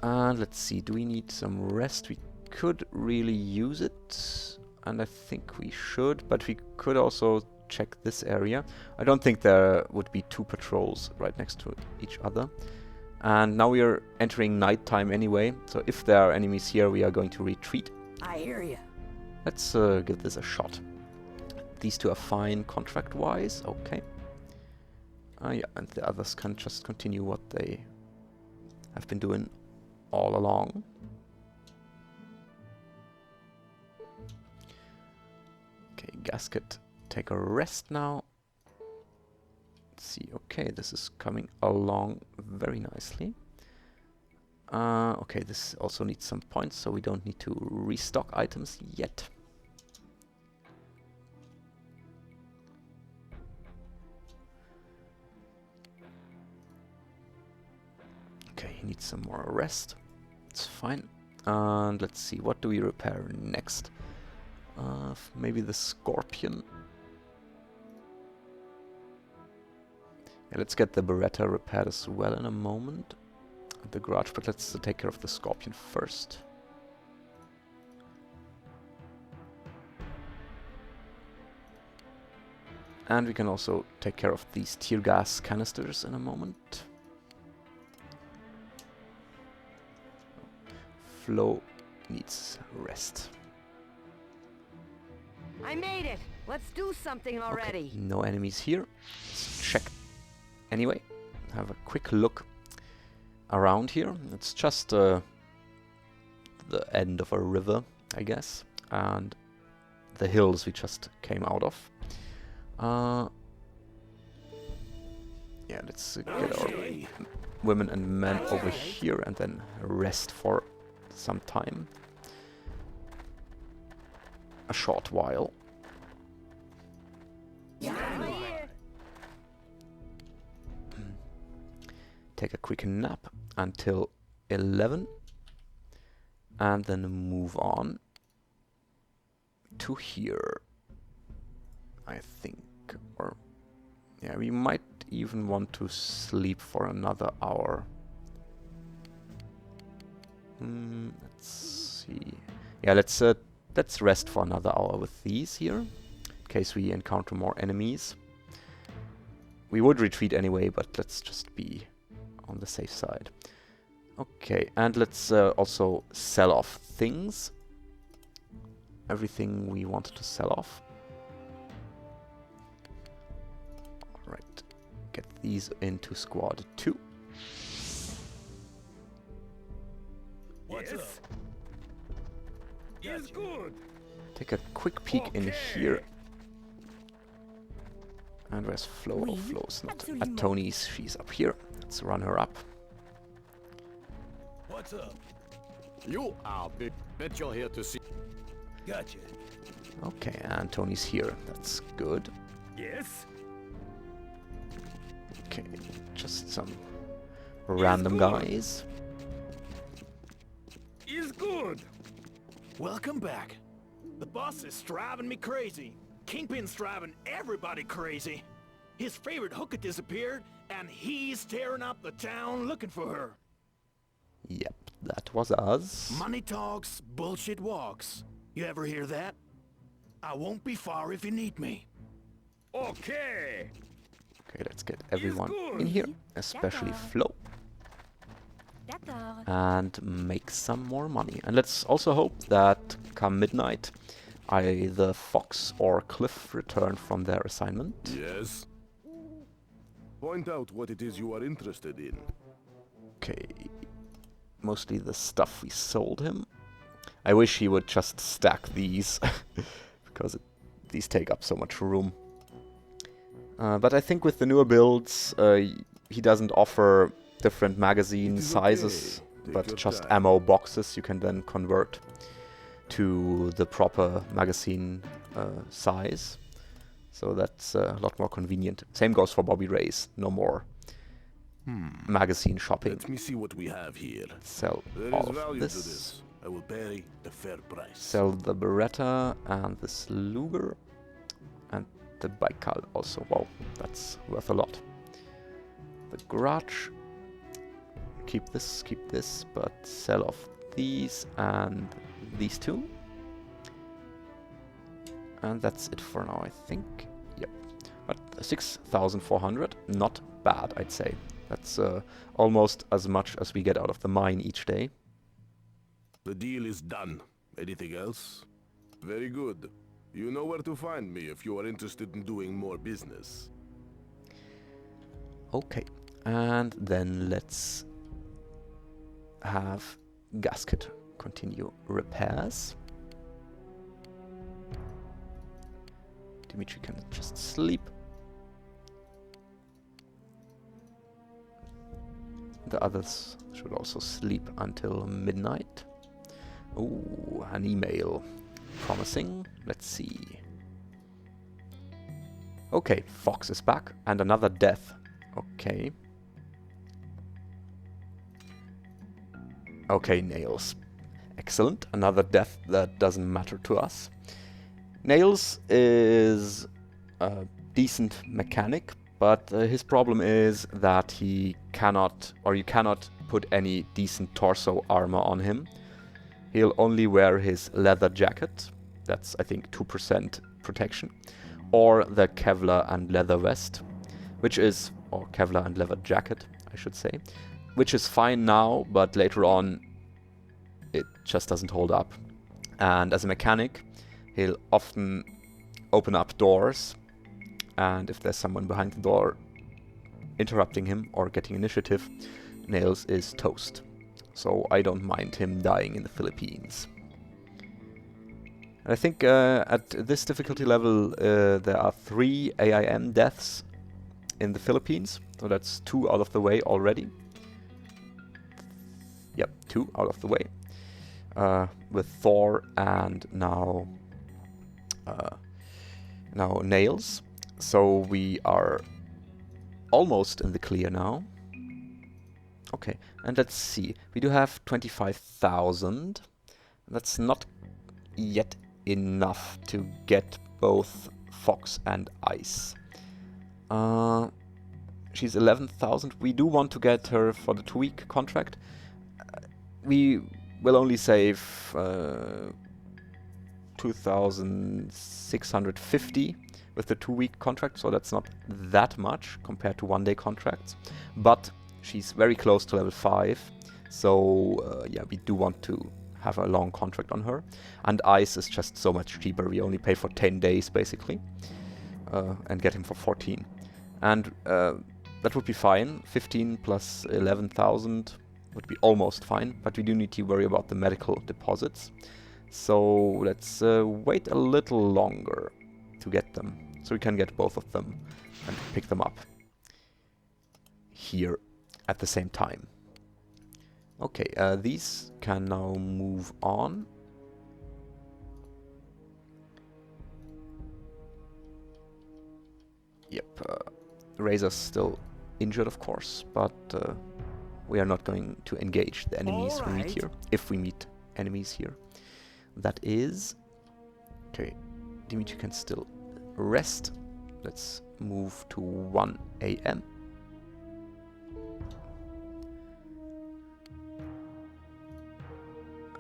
And let's see, do we need some rest? We could really use it, and I think we should, but we could also check this area. I don't think there would be 2 patrols right next to each other. And now we are entering nighttime anyway, so if there are enemies here, we are going to retreat. I hear you. Let's give this a shot. These 2 are fine contract-wise, okay. Yeah, and the others can just continue what they have been doing all along. Okay, Gasket, take a rest now. Let's see, okay, this is coming along very nicely. Okay, this also needs some points, so we don't need to restock items yet. Okay, he needs some more rest. It's fine. And let's see, what do we repair next? Maybe the Scorpion. Yeah, let's get the Beretta repaired as well in a moment at the garage, but let's take care of the Scorpion first. And we can also take care of these tear gas canisters in a moment. Flo needs rest. I made it. Let's do something already. Okay, no enemies here. Let's check anyway. Have a quick look around here. It's just the the end of a river, I guess, and the hills we just came out of. Yeah, let's get our women and men over here and then rest for some time. A short while. Take a quick nap until 11 and then move on to here, I think. Or yeah, we might even want to sleep for another hour. Let's see. Yeah, let's rest for another hour with these here, in case we encounter more enemies. We would retreat anyway, but let's just be on the safe side. Okay, and let's also sell off things. Everything we wanted to sell off. Alright, get these into squad 2. What's up? Is good. Take a quick peek in here. And where's Flo? Oh, Flo's not at Tony's. She's up here. Let's run her up. What's up? You are big. Bet you're here to see. Gotcha. Okay, and Tony's here. That's good. Yes. Okay, just some random guys. Is good. Welcome back. The boss is driving me crazy. Kingpin's driving everybody crazy. His favorite hooker disappeared, and he's tearing up the town looking for her. Yep, that was us. Money talks, bullshit walks. You ever hear that? I won't be far if you need me. Okay. Okay, let's get everyone good. in here, especially Flo, and make some more money. And let's also hope that come midnight, either Fox or Cliff return from their assignment. Yes. Point out what it is you are interested in. Okay, mostly the stuff we sold him. I wish he would just stack these, because these take up so much room. But I think with the newer builds, he doesn't offer different magazine sizes, but just ammo boxes you can then convert to the proper magazine size. So that's a lot more convenient. Same goes for Bobby Ray's. No more magazine shopping. Let me see what we have here. Sell There all is of value this. to this. I will pay a fair price. Sell the Beretta and this Luger. And the Baikal also. Wow, that's worth a lot. The garage. Keep this, but sell off these and these two. And that's it for now, I think. Yep. But 6,400, not bad, I'd say. That's almost as much as we get out of the mine each day. The deal is done. Anything else? Very good. You know where to find me if you are interested in doing more business. Okay, and then let's have Gasket continue repairs. Dimitri can just sleep. The others should also sleep until midnight. Oh, an email. Promising. Let's see. Okay, Fox is back. And another death. Okay. Okay, Nails. Excellent. Another death that doesn't matter to us. Nails is a decent mechanic, but his problem is that he cannot, or you cannot put any decent torso armor on him. He'll only wear his leather jacket, that's I think 2% protection, or the Kevlar and leather vest, which is, or Kevlar and leather jacket, I should say, which is fine now, but later on it just doesn't hold up. And as a mechanic, he'll often open up doors, and if there's someone behind the door interrupting him or getting initiative, Nails is toast. so I don't mind him dying in the Philippines. And I think at this difficulty level there are 3 A.I.M deaths in the Philippines, so that's 2 out of the way already. Yep, 2 out of the way. With Thor and now Nails. So we are almost in the clear now. Okay, and let's see. We do have 25,000. That's not yet enough to get both Fox and Ice. She's 11,000. We do want to get her for the 2-week contract. We will only save 2,650 with the 2-week contract, so that's not that much compared to 1-day contracts. But she's very close to level 5, so yeah, we do want to have a long contract on her. And Ice is just so much cheaper. We only pay for 10 days basically, and get him for 14. And that would be fine. 15 plus 11,000 would be almost fine, but we do need to worry about the medical deposits. So let's wait a little longer to get them, so we can get both of them and pick them up here at the same time. Okay, these can now move on. Yep, Razor's still injured, of course, but we are not going to engage the enemies we meet here, if we meet enemies here. That is... Okay, Dimitri can still rest. Let's move to 1 A.M.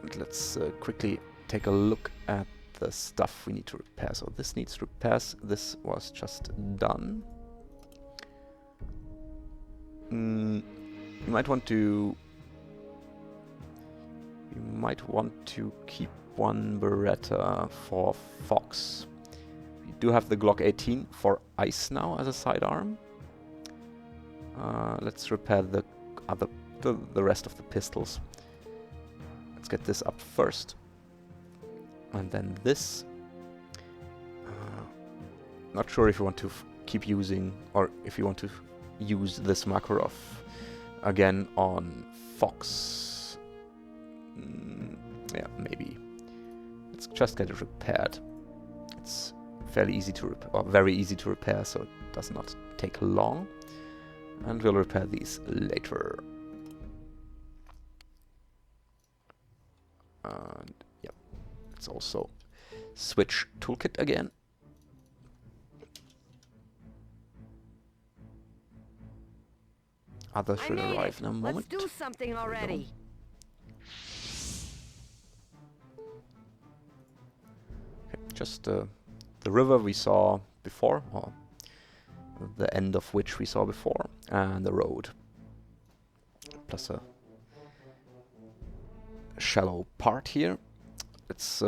And let's quickly take a look at the stuff we need to repair. So this needs repairs. This was just done. You might want to keep 1 Beretta for Fox. We do have the Glock 18 for Ice now as a sidearm. Let's repair the rest of the pistols. Let's get this up first, and then this. Not sure if you want to keep using, or if you want to use this Makarov again on Fox. Yeah, maybe. Let's just get it repaired. It's fairly easy to repair, or very easy to repair, so it does not take long. And we'll repair these later. And yeah, let's also switch toolkit again. Others should arrive in a moment. Let's do something already. Okay, just the river we saw before, or the end of which we saw before, and the road, plus a shallow part here. Let's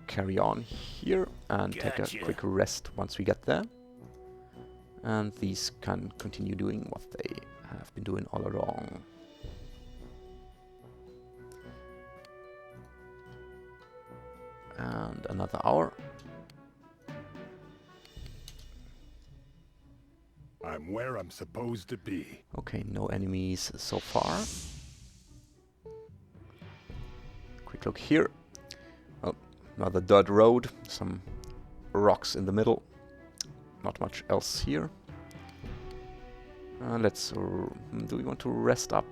carry on here and take a quick rest once we get there. And these can continue doing what they have been doing all along. And another hour. I'm where I'm supposed to be. Okay, no enemies so far. Quick look here. Oh, another dirt road. Some rocks in the middle. Not much else here. Let's... do we want to rest up?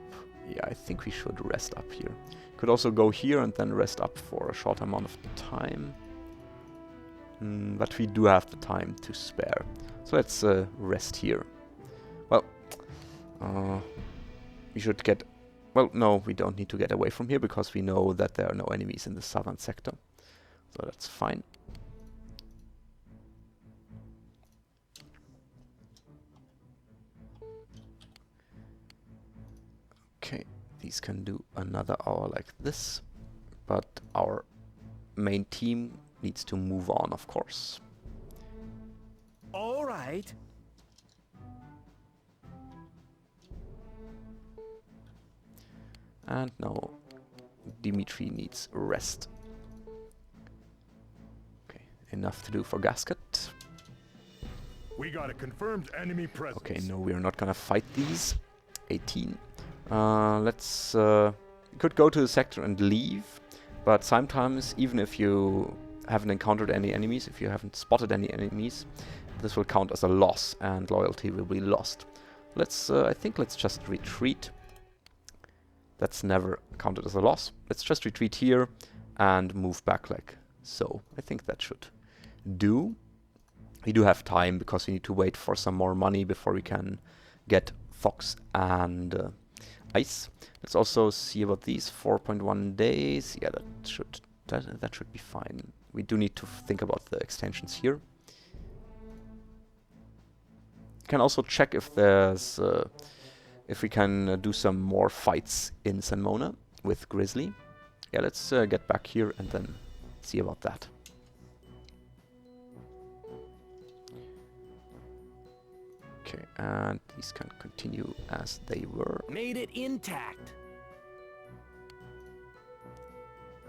Yeah, I think we should rest up here. Could also go here and then rest up for a short amount of time. But we do have the time to spare. So let's rest here. Well, we should get... Well, no, we don't need to get away from here because we know that there are no enemies in the southern sector. So that's fine. Okay, these can do another hour like this, but our main team needs to move on, of course. All right. And now Dimitri needs rest. Okay, enough to do for Gasket. We got a confirmed enemy presence. Okay, no, we're not gonna fight these. 18. Let's... could go to the sector and leave, but sometimes, even if you haven't encountered any enemies, if you haven't spotted any enemies, this will count as a loss, and loyalty will be lost. Let's, I think let's just retreat. That's never counted as a loss. Let's just retreat here and move back like so. I think that should do. We do have time because we need to wait for some more money before we can get Fox and Ice. Let's also see about these 4.1 days. Yeah, that should be fine. We do need to think about the extensions here. Can also check if there's if we can do some more fights in San Mona with Grizzly. Yeah, let's get back here and then see about that. Okay, and these can continue as they were. Made it intact.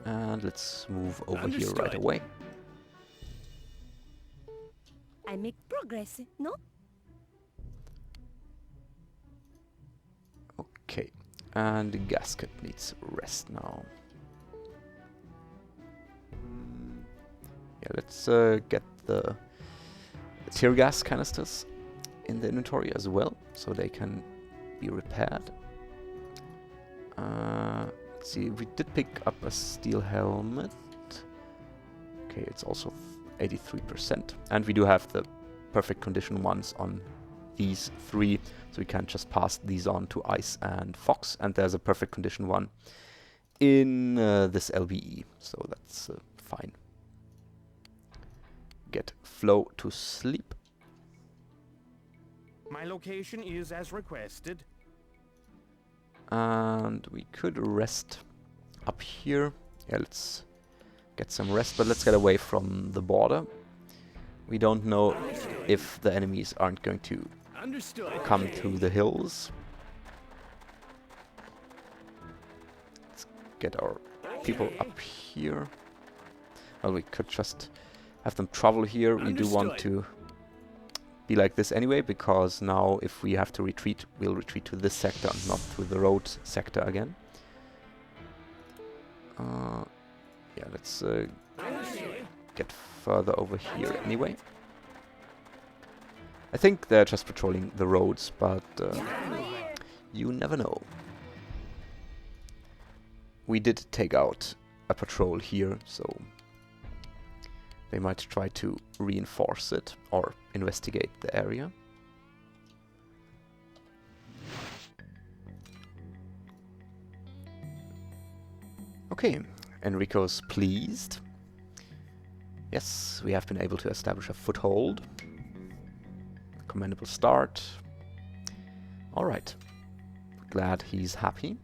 And let's move over here Understood. right away. I make progress, no? Okay, and the Gasket needs rest now. Yeah, let's get the tear gas canisters in the inventory as well, so they can be repaired. Let's see, we did pick up a steel helmet. Okay, it's also 83%. And we do have the perfect condition ones on these three, so we can just pass these on to Ice and Fox. And there's a perfect condition one in this LBE, so that's fine. Get Flo to sleep. My location is as requested. And we could rest up here. Yeah, let's get some rest, but let's get away from the border. We don't know if the enemies aren't going to Understood. come through the hills. Let's get our people up here. Well, we could just have them travel here. We do want to be like this anyway, because now if we have to retreat, we'll retreat to this sector and not to the road sector again. Yeah, let's get further over here anyway. I think they're just patrolling the roads, but you never know. We did take out a patrol here, so they might try to reinforce it or investigate the area. Okay, Enrico's pleased. Yes, we have been able to establish a foothold. Commendable start. Alright. Glad he's happy.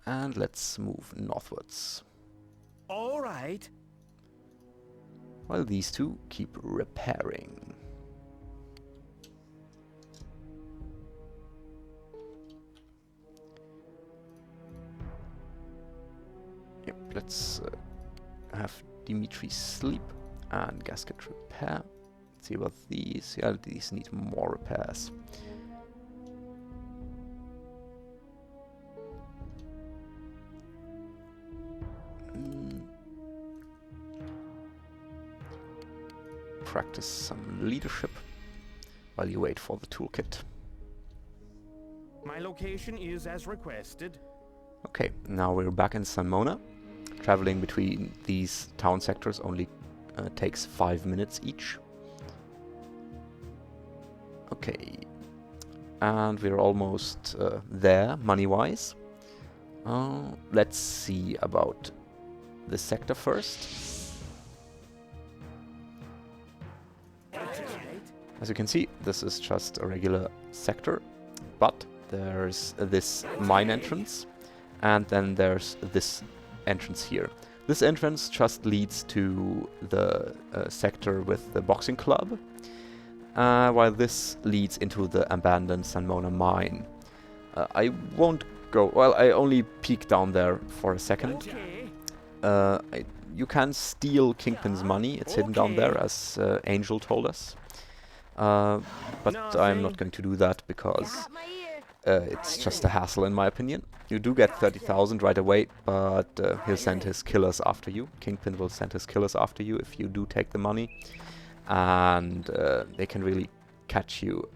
And let's move northwards. All right. While these two keep repairing. Yep, let's have Dimitri sleep and Gasket repair. Let's see about these. Yeah, these need more repairs. Practice some leadership while you wait for the toolkit. My location is as requested. Okay, now we're back in San Mona. Traveling between these town sectors only takes 5 minutes each. Okay, and we're almost there money-wise. Let's see about the sector first. As you can see, this is just a regular sector, but there's this mine entrance, and then there's this entrance here. This entrance just leads to the sector with the boxing club, while this leads into the abandoned San Mona mine. I won't go... Well, I only peek down there for a second. Okay. You can steal Kingpin's money. It's hidden down there, as Angel told us. But I'm not going to do that because Got my ear. it's just a hassle, in my opinion. You do get 30,000 right away, but he'll send his killers after you. Kingpin will send his killers after you if you do take the money. And they can really catch you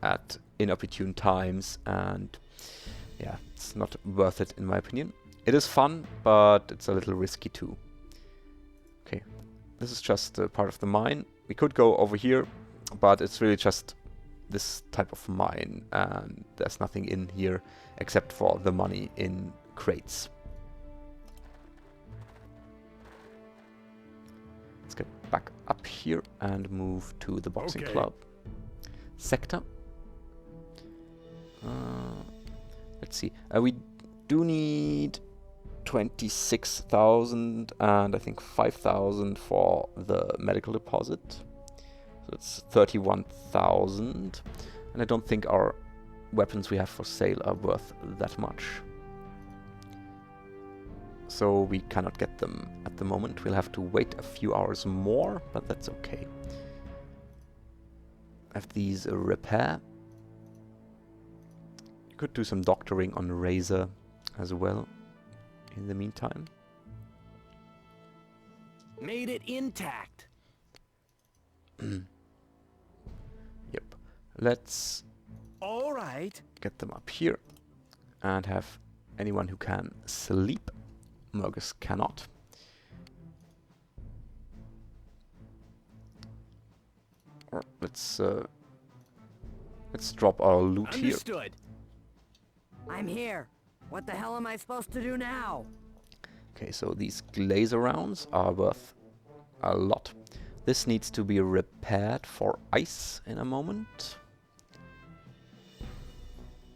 at inopportune times, and yeah, it's not worth it, in my opinion. It is fun, but it's a little risky too. Okay, this is just part of the mine. We could go over here, but it's really just this type of mine, and there's nothing in here except for the money in crates. Let's get back up here and move to the boxing club sector. Let's see. We do need 26,000 and I think 5,000 for the medical deposit. So it's 31,000. And I don't think our weapons we have for sale are worth that much. So we cannot get them at the moment. We'll have to wait a few hours more, but that's okay. Have these repair. You could do some doctoring on Razor as well in the meantime. Made it intact. Yep. Let's All right. get them up here and have anyone who can sleep. Mergus cannot. Or let's drop our loot here. Understood. I'm here. What the hell am I supposed to do now? Okay, so these glazer rounds are worth a lot. This needs to be repaired for ice in a moment.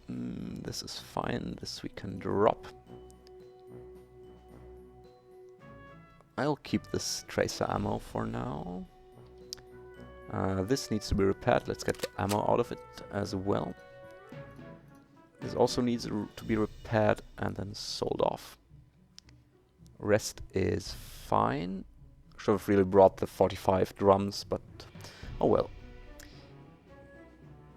This is fine. This we can drop. I'll keep this tracer ammo for now. This needs to be repaired. Let's get the ammo out of it as well. This also needs to be repaired and then sold off. Rest is fine. Should have really brought the 45 drums, but oh well.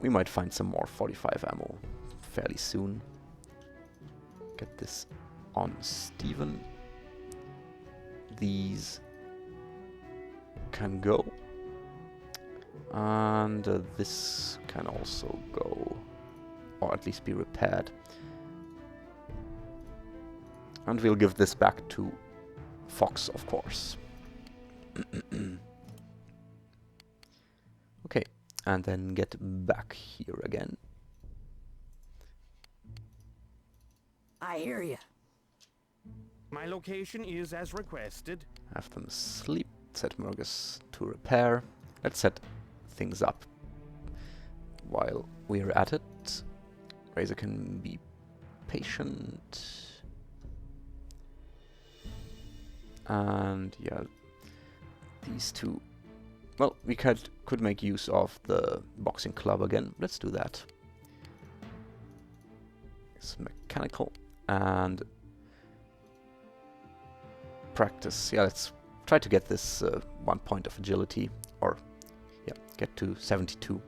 We might find some more 45 ammo fairly soon. Get this on Steven. These can go. And this can also go. Or at least be repaired. And we'll give this back to Fox, of course. Okay, and then get back here again. I hear you. My location is as requested. Have them sleep. Set Mergus to repair. Let's set things up while we're at it. Razor can be patient. And yeah, these two. Well, we could make use of the boxing club again. Let's do that. It's mechanical and practice. Yeah, let's try to get this 1 point of agility, or yeah, get to 72.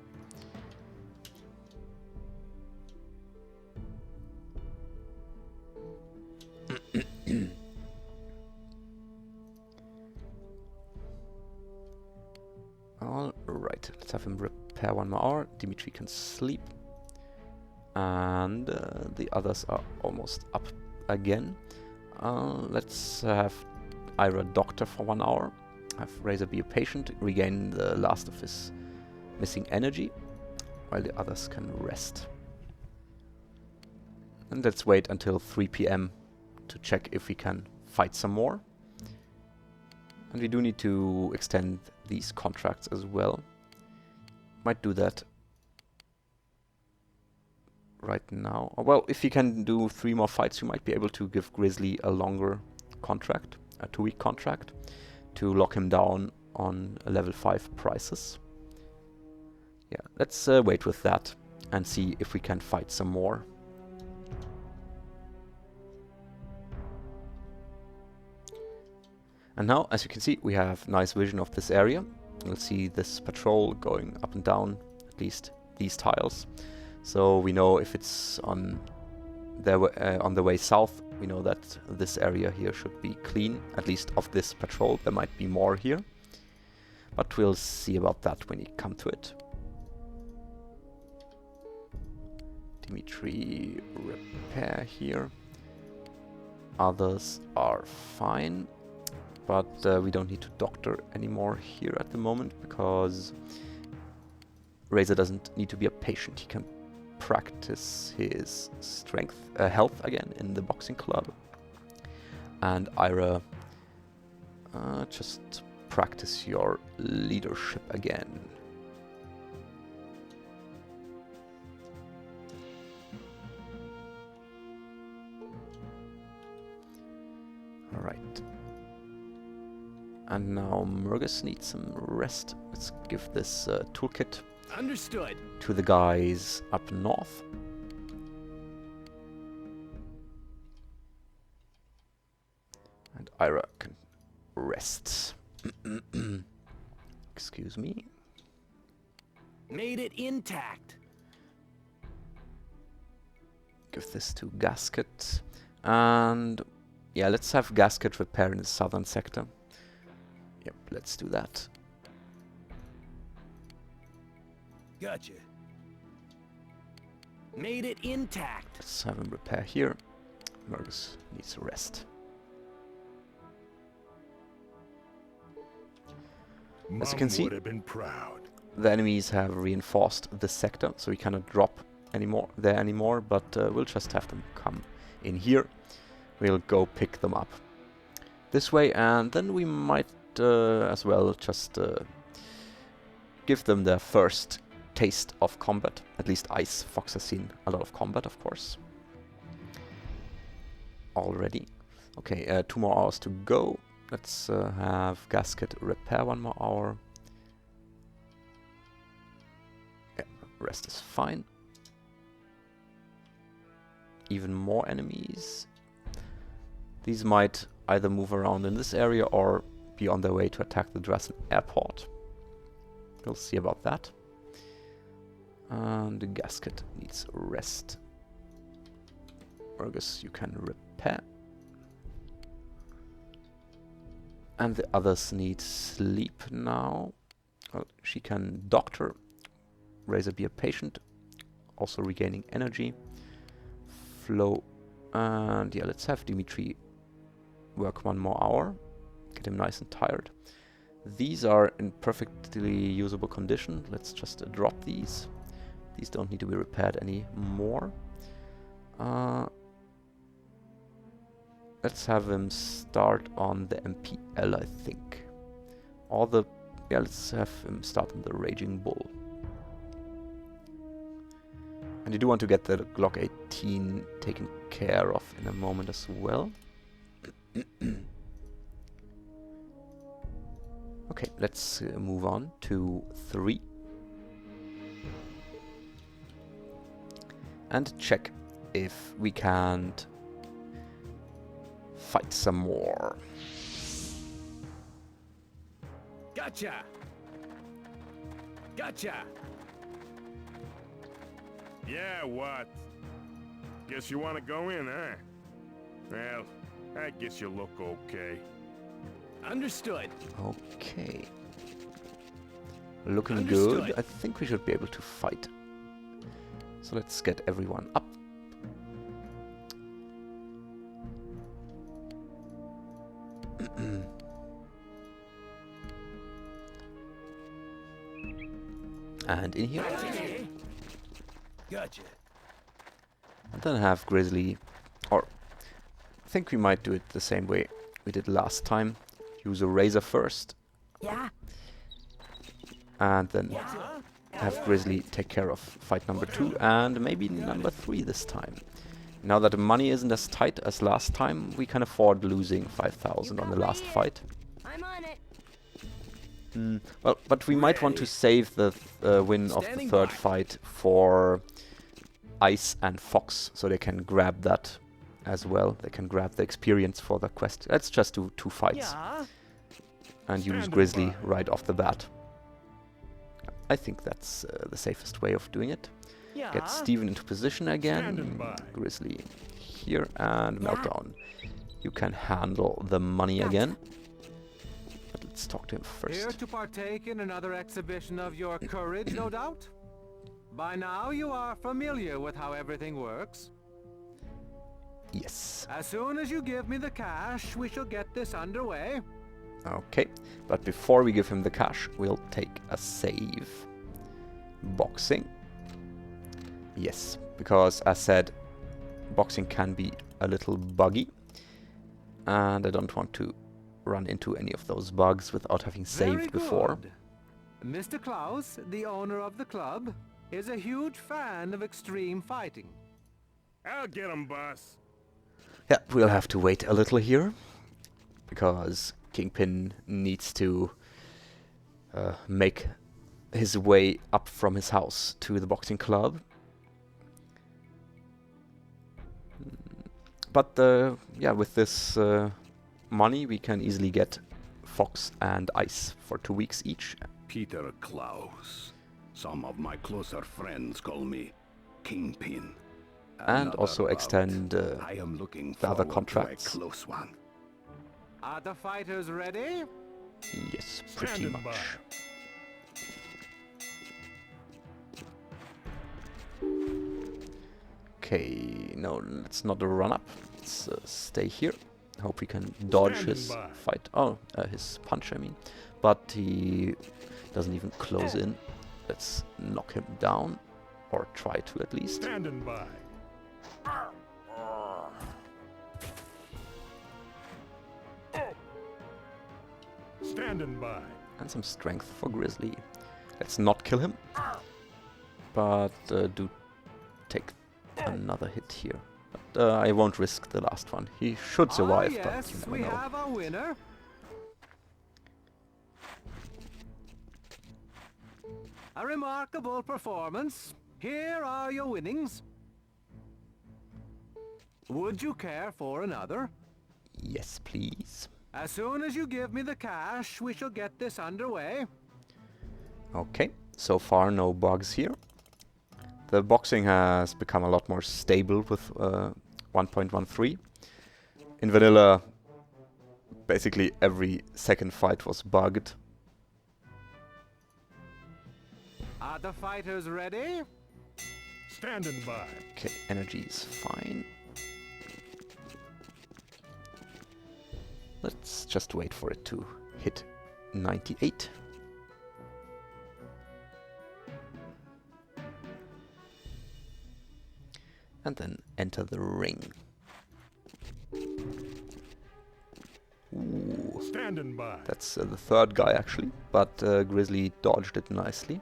Alright, let's have him repair 1 more hour. Dimitri can sleep. And the others are almost up again. Let's have Ira doctor for 1 hour. Have Razor be a patient, regain the last of his missing energy, while the others can rest. And let's wait until 3 PM to check if we can fight some more. And we do need to extend these contracts as well. Might do that right now. Well, if you can do 3 more fights, you might be able to give Grizzly a longer contract, a 2-week contract, to lock him down on level 5 prices. Yeah, let's wait with that and see if we can fight some more. And now, as you can see, we have nice vision of this area. You'll see this patrol going up and down, at least these tiles. So we know if it's on the way south, we know that this area here should be clean, at least of this patrol. There might be more here, but we'll see about that when we come to it. Dimitri, repair here. Others are fine, but we don't need to doctor anymore here at the moment, because Razor doesn't need to be a patient. He can practice his strength, health again in the boxing club. And Ira, just practice your leadership again. Alright. And now Murgus needs some rest. Let's give this toolkit Understood. to the guys up north. And Ira can rest. Excuse me. Made it intact. Give this to Gasket. And yeah, let's have Gasket repair in the southern sector. Yep, let's do that. Gotcha. Made it intact. Let's have him repair here. Murgus needs a rest. As you can see, would have been proud. the enemies have reinforced this sector, so we cannot drop there anymore, but we'll just have them come in here. We'll go pick them up this way, and then we might as well just give them their first taste of combat. At least Ice Fox has seen a lot of combat, of course, already. Okay, 2 more hours to go. Let's have Gasket repair 1 more hour. Yeah, rest is fine. Even more enemies. These might either move around in this area or be on their way to attack the Drassen airport. We'll see about that. And the Gasket needs rest. Murgus, you can repair. And the others need sleep now. Well, she can doctor. Razor be a patient. Also regaining energy. Flow. And yeah, let's have Dimitri work 1 more hour. Get him nice and tired. These are in perfectly usable condition. Let's just drop these. These don't need to be repaired anymore. Let's have him start on the MPL, I think. Yeah, let's have him start on the Raging Bull. And you do want to get the Glock 18 taken care of in a moment as well. Okay, let's move on to 3. And check if we can't fight some more. Gotcha. Gotcha. Yeah, what? Guess you want to go in, huh? Well, I guess you look okay. Understood. Okay. Looking Understood. good. I think we should be able to fight. So let's get everyone up. And in here. Gotcha. And then have Grizzly, or I think we might do it the same way we did last time. Use a Razor first. Yeah? And then have Grizzly take care of fight number 2 and maybe number 3 this time. Now that the money isn't as tight as last time, we can afford losing 5,000 on the last fight. I'm on it. Well, but we might want to save the win of the third fight for Ice and Fox, so they can grab that as well. They can grab the experience for the quest. Let's just do 2 fights. Yeah. and use Standing Grizzly by. right off the bat. I think that's the safest way of doing it. Yeah. Get Steven into position again. Standing by. Grizzly here and Yeah. Meltdown. You can handle the money Gotcha. again. But let's talk to him Here first. to partake in another exhibition of your courage, no doubt? By now you are familiar with how everything works. Yes. As soon as you give me the cash, we shall get this underway. Okay, but before we give him the cash, we'll take a save. Boxing. Yes, because as said, boxing can be a little buggy. And I don't want to run into any of those bugs without having Very saved before. good. Mr. Klaus, the owner of the club, is a huge fan of extreme fighting. I'll get him, boss. Yeah, we'll have to wait a little here. Because Kingpin needs to make his way up from his house to the boxing club. But yeah, with this money we can easily get Fox and Ice for 2 weeks each. Peter Klaus. Some of my closer friends call me Kingpin. And Another also bout. extend I am looking the other forward contracts. to a close one. Are the fighters ready? Yes, pretty Standing much. by. Okay, no, let's not run up. Let's stay here. Hope we can dodge Standing his by. fight. Oh, his punch, I mean. But he doesn't even close in. Let's knock him down. Or try to at least. Standing by. Standing by. And some strength for Grizzly. Let's not kill him. But do take another hit here. But I won't risk the last one. He should survive, Ah, yes, but we you never know. have our winner. A remarkable performance. Here are your winnings. Would you care for another? Yes, please. As soon as you give me the cash, we shall get this underway. Okay, so far no bugs here. The boxing has become a lot more stable with 1.13. In vanilla, basically every second fight was bugged. Are the fighters ready? Standing by. Okay, energy is fine. Let's just wait for it to hit 98. And then enter the ring. Ooh, Standing by. that's the third guy actually, but Grizzly dodged it nicely.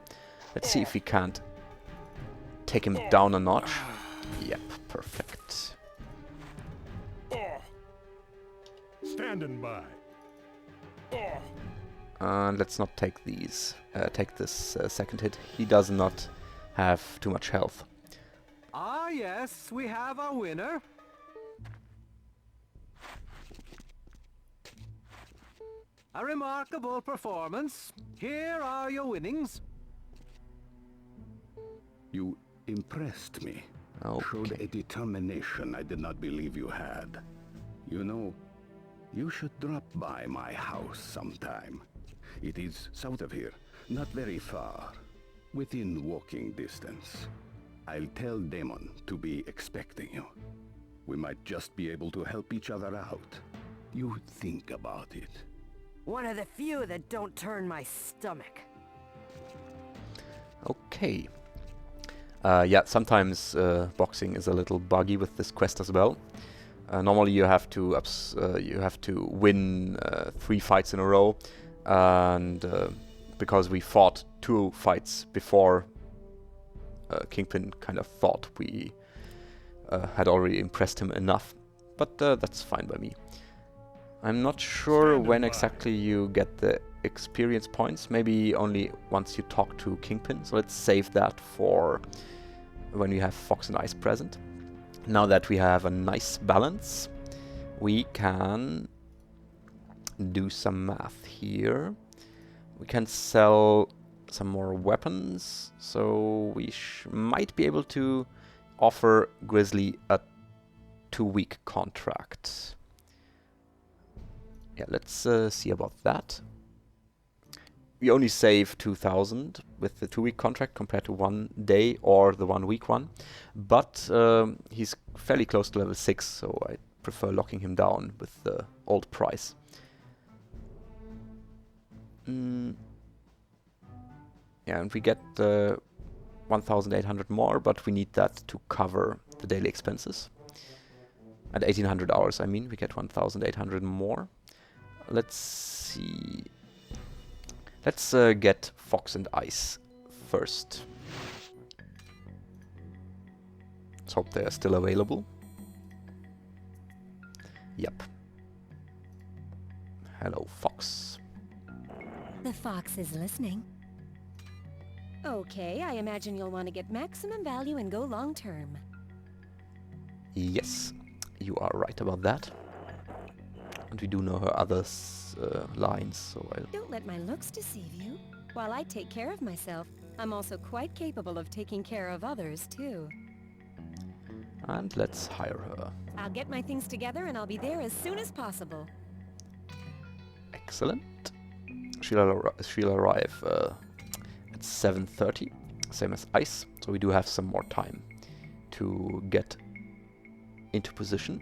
Let's see if we can't take him down a notch. Yep, perfect. Standing by. And let's not take these. Take this second hit. He does not have too much health. Ah, yes, we have our winner. A remarkable performance. Here are your winnings. You impressed me. Showed Okay. a determination I did not believe you had. You know, you should drop by my house sometime. It is south of here, not very far, within walking distance. I'll tell Damon to be expecting you. We might just be able to help each other out. You think about it. One of the few that don't turn my stomach. Okay. Yeah, sometimes boxing is a little buggy with this quest as well. Normally you have to win 3 fights in a row, and because we fought 2 fights before, Kingpin kind of thought we had already impressed him enough, but that's fine by me. I'm not sure Standing when by. exactly you get the experience points, maybe only once you talk to Kingpin, so let's save that for when we have Fox and Ice present. Now that we have a nice balance, we can do some math here. We can sell some more weapons, so we might be able to offer Grizzly a 2-week contract. Yeah, let's see about that. We only save 2,000 with the 2-week contract compared to 1 day or the 1-week one, but he's fairly close to level 6, so I prefer locking him down with the old price. Yeah, and we get 1,800 more, but we need that to cover the daily expenses. At 1,800 hours, I mean, we get 1,800 more. Let's see. Let's get Fox and Ice first. Let's hope they're still available. Yep. Hello, Fox. The fox is listening. Okay, I imagine you'll want to get maximum value and go long term. Yes, you are right about that. And we do know her other lines, so I'll... Don't let my looks deceive you. While I take care of myself, I'm also quite capable of taking care of others, too. And let's hire her. I'll get my things together and I'll be there as soon as possible. Excellent. She'll arrive at 7:30, same as Ice, so we do have some more time to get into position.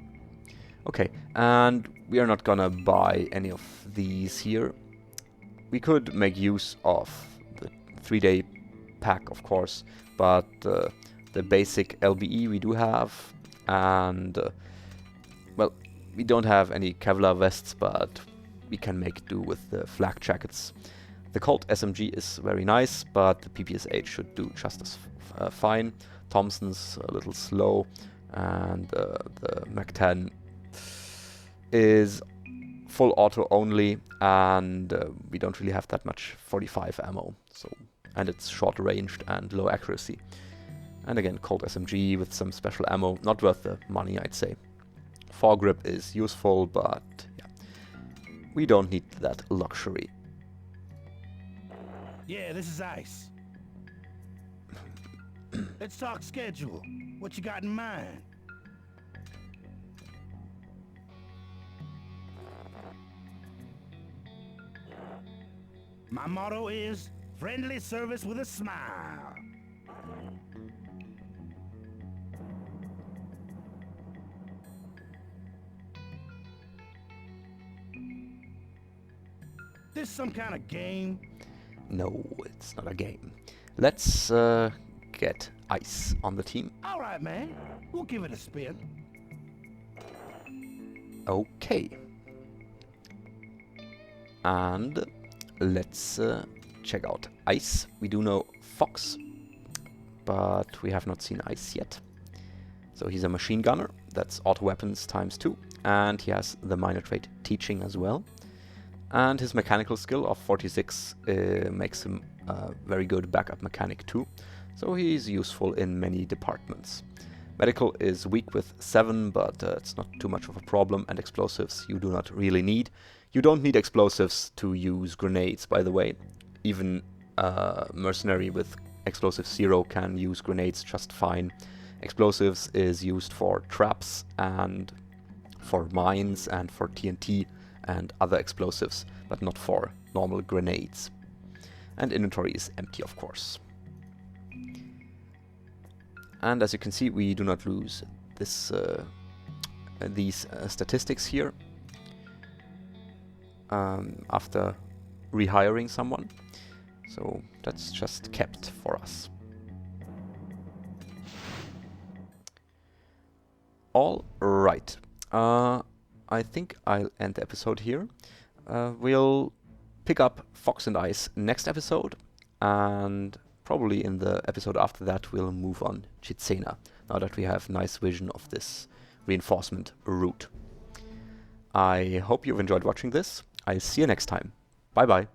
Okay, and we are not gonna buy any of these here. We could make use of the 3-day pack, of course, but the basic LBE we do have, and well, we don't have any Kevlar vests, but we can make do with the flak jackets. The Colt SMG is very nice, but the PPS-8 should do just as fine. Thompson's a little slow, and the Mac-10 is full auto only, and we don't really have that much 45 ammo, so, and it's short ranged and low accuracy. And again, Colt SMG with some special ammo, not worth the money, I'd say. Foregrip is useful, but yeah, we don't need that luxury. Yeah, this is Ice. Let's talk schedule. What you got in mind? My motto is friendly service with a smile. This some kind of game? No, it's not a game. Let's get Ice on the team. All right, man. We'll give it a spin. Okay. And let's check out Ice. We do know Fox, but we have not seen Ice yet. So he's a machine gunner. That's auto weapons ×2. And he has the minor trait teaching as well. And his mechanical skill of 46 makes him a very good backup mechanic too. So he's useful in many departments. Medical is weak with 7, but it's not too much of a problem, and explosives you do not really need. You don't need explosives to use grenades, by the way. Even mercenary with explosive 0 can use grenades just fine. Explosives is used for traps and for mines and for TNT and other explosives, but not for normal grenades. And inventory is empty, of course. And as you can see, we do not lose this these statistics here after rehiring someone. So that's just kept for us. All right. I think I'll end the episode here. We'll pick up Fox and Ice next episode, and probably in the episode after that we'll move on Chitsena, now that we have nice vision of this reinforcement route. I hope you've enjoyed watching this. I'll see you next time. Bye bye.